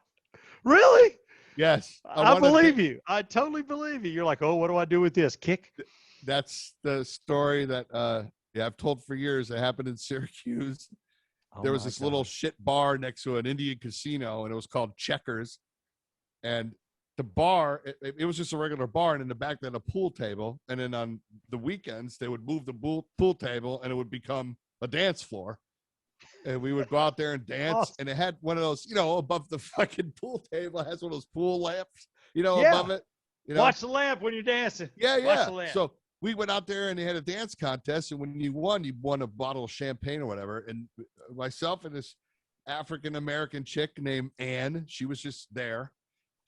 Really? Yes. I believe you. I totally believe you. You're like, oh, what do I do with this? Kick? That's the story that I've told for years. It happened in Syracuse. There was this little shit bar next to an Indian casino, and it was called Checkers. And the bar, it was just a regular bar, and in the back they had a pool table. And then on the weekends, they would move the pool table, and it would become a dance floor. And we would go out there and dance. And it had one of those, above the fucking pool table, it has one of those pool lamps, above it. Watch the lamp when you're dancing. Yeah, yeah. Watch the lamp. So we went out there and they had a dance contest, and when you won a bottle of champagne or whatever. And myself and this African-American chick named Ann, she was just there.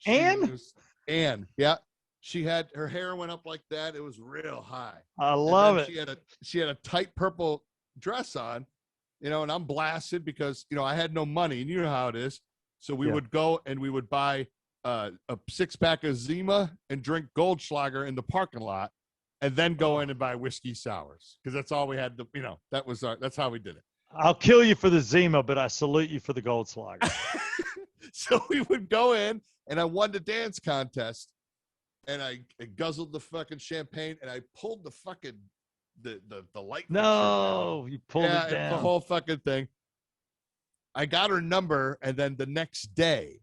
Ann, yeah. She had her hair went up like that. It was real high. I love it. She had a tight purple dress on, and I'm blasted because I had no money, and you know how it is. So we would go and we would buy a 6-pack of Zima and drink Goldschlager in the parking lot. And then go in and buy whiskey sours because that's all we had. That's how we did it. I'll kill you for the Zima, but I salute you for the Goldschlager. So we would go in, and I won the dance contest, and I guzzled the fucking champagne, and I pulled the fucking the light. No, you pulled it down. The whole fucking thing. I got her number, and then the next day,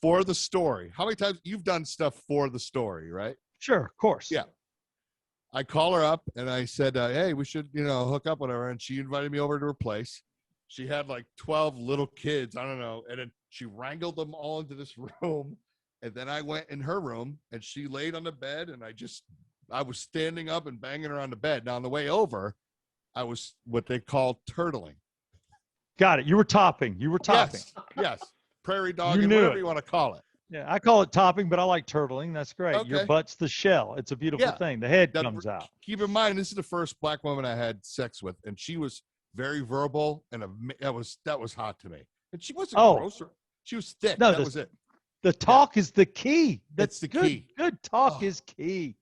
for the story. How many times you've done stuff for the story, right? Sure, of course. Yeah. I call her up and I said, hey, we should, hook up with her. And she invited me over to her place. She had like 12 little kids. I don't know. And then she wrangled them all into this room. And then I went in her room and she laid on the bed. And I was standing up and banging her on the bed. Now on the way over, I was what they call turtling. Got it. You were topping. Yes. Prairie dog, and whatever you want to call it. Yeah, I call it topping, but I like turtling. That's great. Okay. Your butt's the shell. It's a beautiful thing. The head comes out. Keep in mind, this is the first black woman I had sex with, and she was very verbal, and that was hot to me. And she wasn't Oh. gross. She was thick. No, that was it. The talk is the key. That's the good, key. Good talk Oh. is key.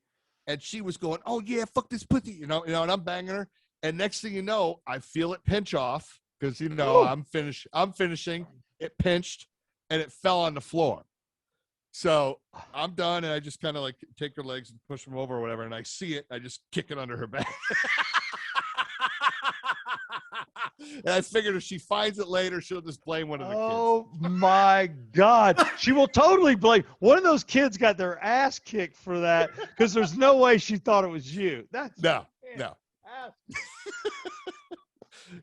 And she was going, "Oh yeah, fuck this pussy," and I'm banging her. And next thing you know, I feel it pinch off because Ooh. I'm finishing. It pinched, and it fell on the floor. So I'm done, and I just kind of like take her legs and push them over or whatever, and I see it. I just kick it under her back. And I figured if she finds it later, she'll just blame one of the kids. Oh my God. She will totally blame. One of those kids got their ass kicked for that because there's no way she thought it was you. That's No.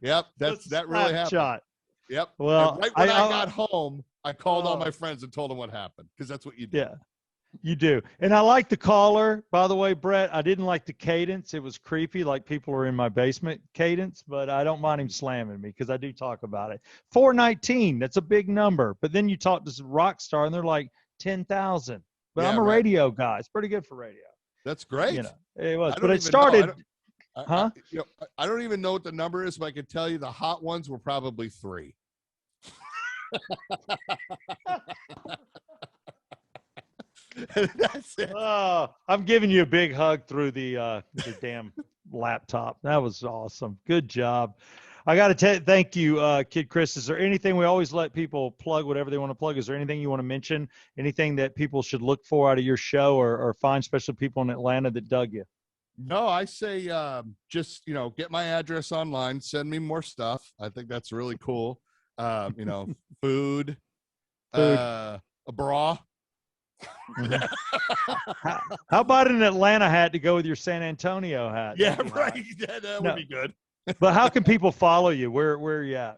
Yep, that really happened. Shot. Yep. Well, and right when I got home, I called all my friends and told them what happened because that's what you do. Yeah, you do. And I like the caller, by the way, Brett. I didn't like the cadence. It was creepy, like people were in my basement cadence, but I don't mind him slamming me because I do talk about it. 419, that's a big number. But then you talk to some rock star and they're like 10,000. But Yeah, I'm a right. radio guy. It's pretty good for radio. That's great. You know, it was. I don't But it even know. started. Huh? I don't even know what the number is, but I can tell you the hot ones were probably 3. That's it. Oh, I'm giving you a big hug through the damn laptop. That was awesome. Good job. I got to thank you, KiddChris. Is there anything, we always let people plug whatever they want to plug. Is there anything you want to mention? Anything that people should look for out of your show or find special people in Atlanta that dug you? No, I say just, get my address online, send me more stuff. I think that's really cool. Food, a bra. How about an Atlanta hat to go with your San Antonio hat? Yeah, right. That would be good. But how can people follow you? Where are you at?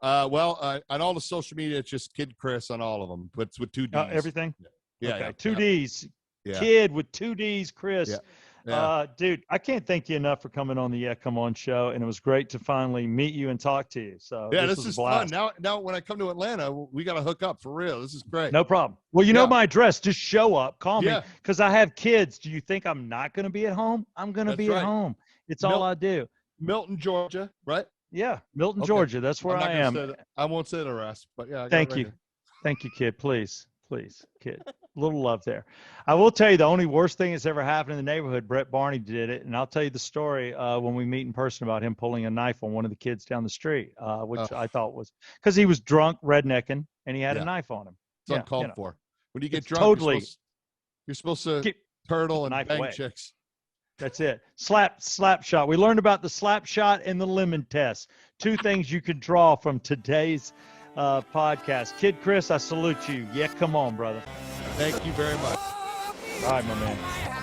On all the social media, it's just KiddChris on all of them, but it's with 2 D's. Everything? Yeah. Okay. Yeah, 2 D's. Yeah. Kid with 2 D's, Chris. Yeah. Yeah. Dude, I can't thank you enough for coming on the Yeah Come On show, and it was great to finally meet you and talk to you. So yeah, this is was fun. blast. Now when I come to Atlanta, we got to hook up for real. This is great. No problem. Well, you know Yeah. my address. Just show up. Call me Yeah. because I have kids. Do you think I'm not going to be at home? I'm going to That's be right. at home. It's all I do. Milton, Georgia, right? Yeah, Milton, Okay. Georgia. That's where I am. I won't say the rest, but yeah. I got it Thank right you. here. Thank you, kid. Please, kid. A little love there. I will tell you the only worst thing that's ever happened in the neighborhood, Brett Barney did it. And I'll tell you the story when we meet in person about him pulling a knife on one of the kids down the street, which I thought was because he was drunk, rednecking, and he had a knife on him. It's uncalled for. When you get It's drunk, totally you're supposed to keep turtle and knife bang away. chicks. That's it. Slapshot. We learned about the Slapshot and the lemon test. 2 things you can draw from today's podcast. KiddChris, I salute you. Yeah, come on, brother. Thank you very much. All right, my man.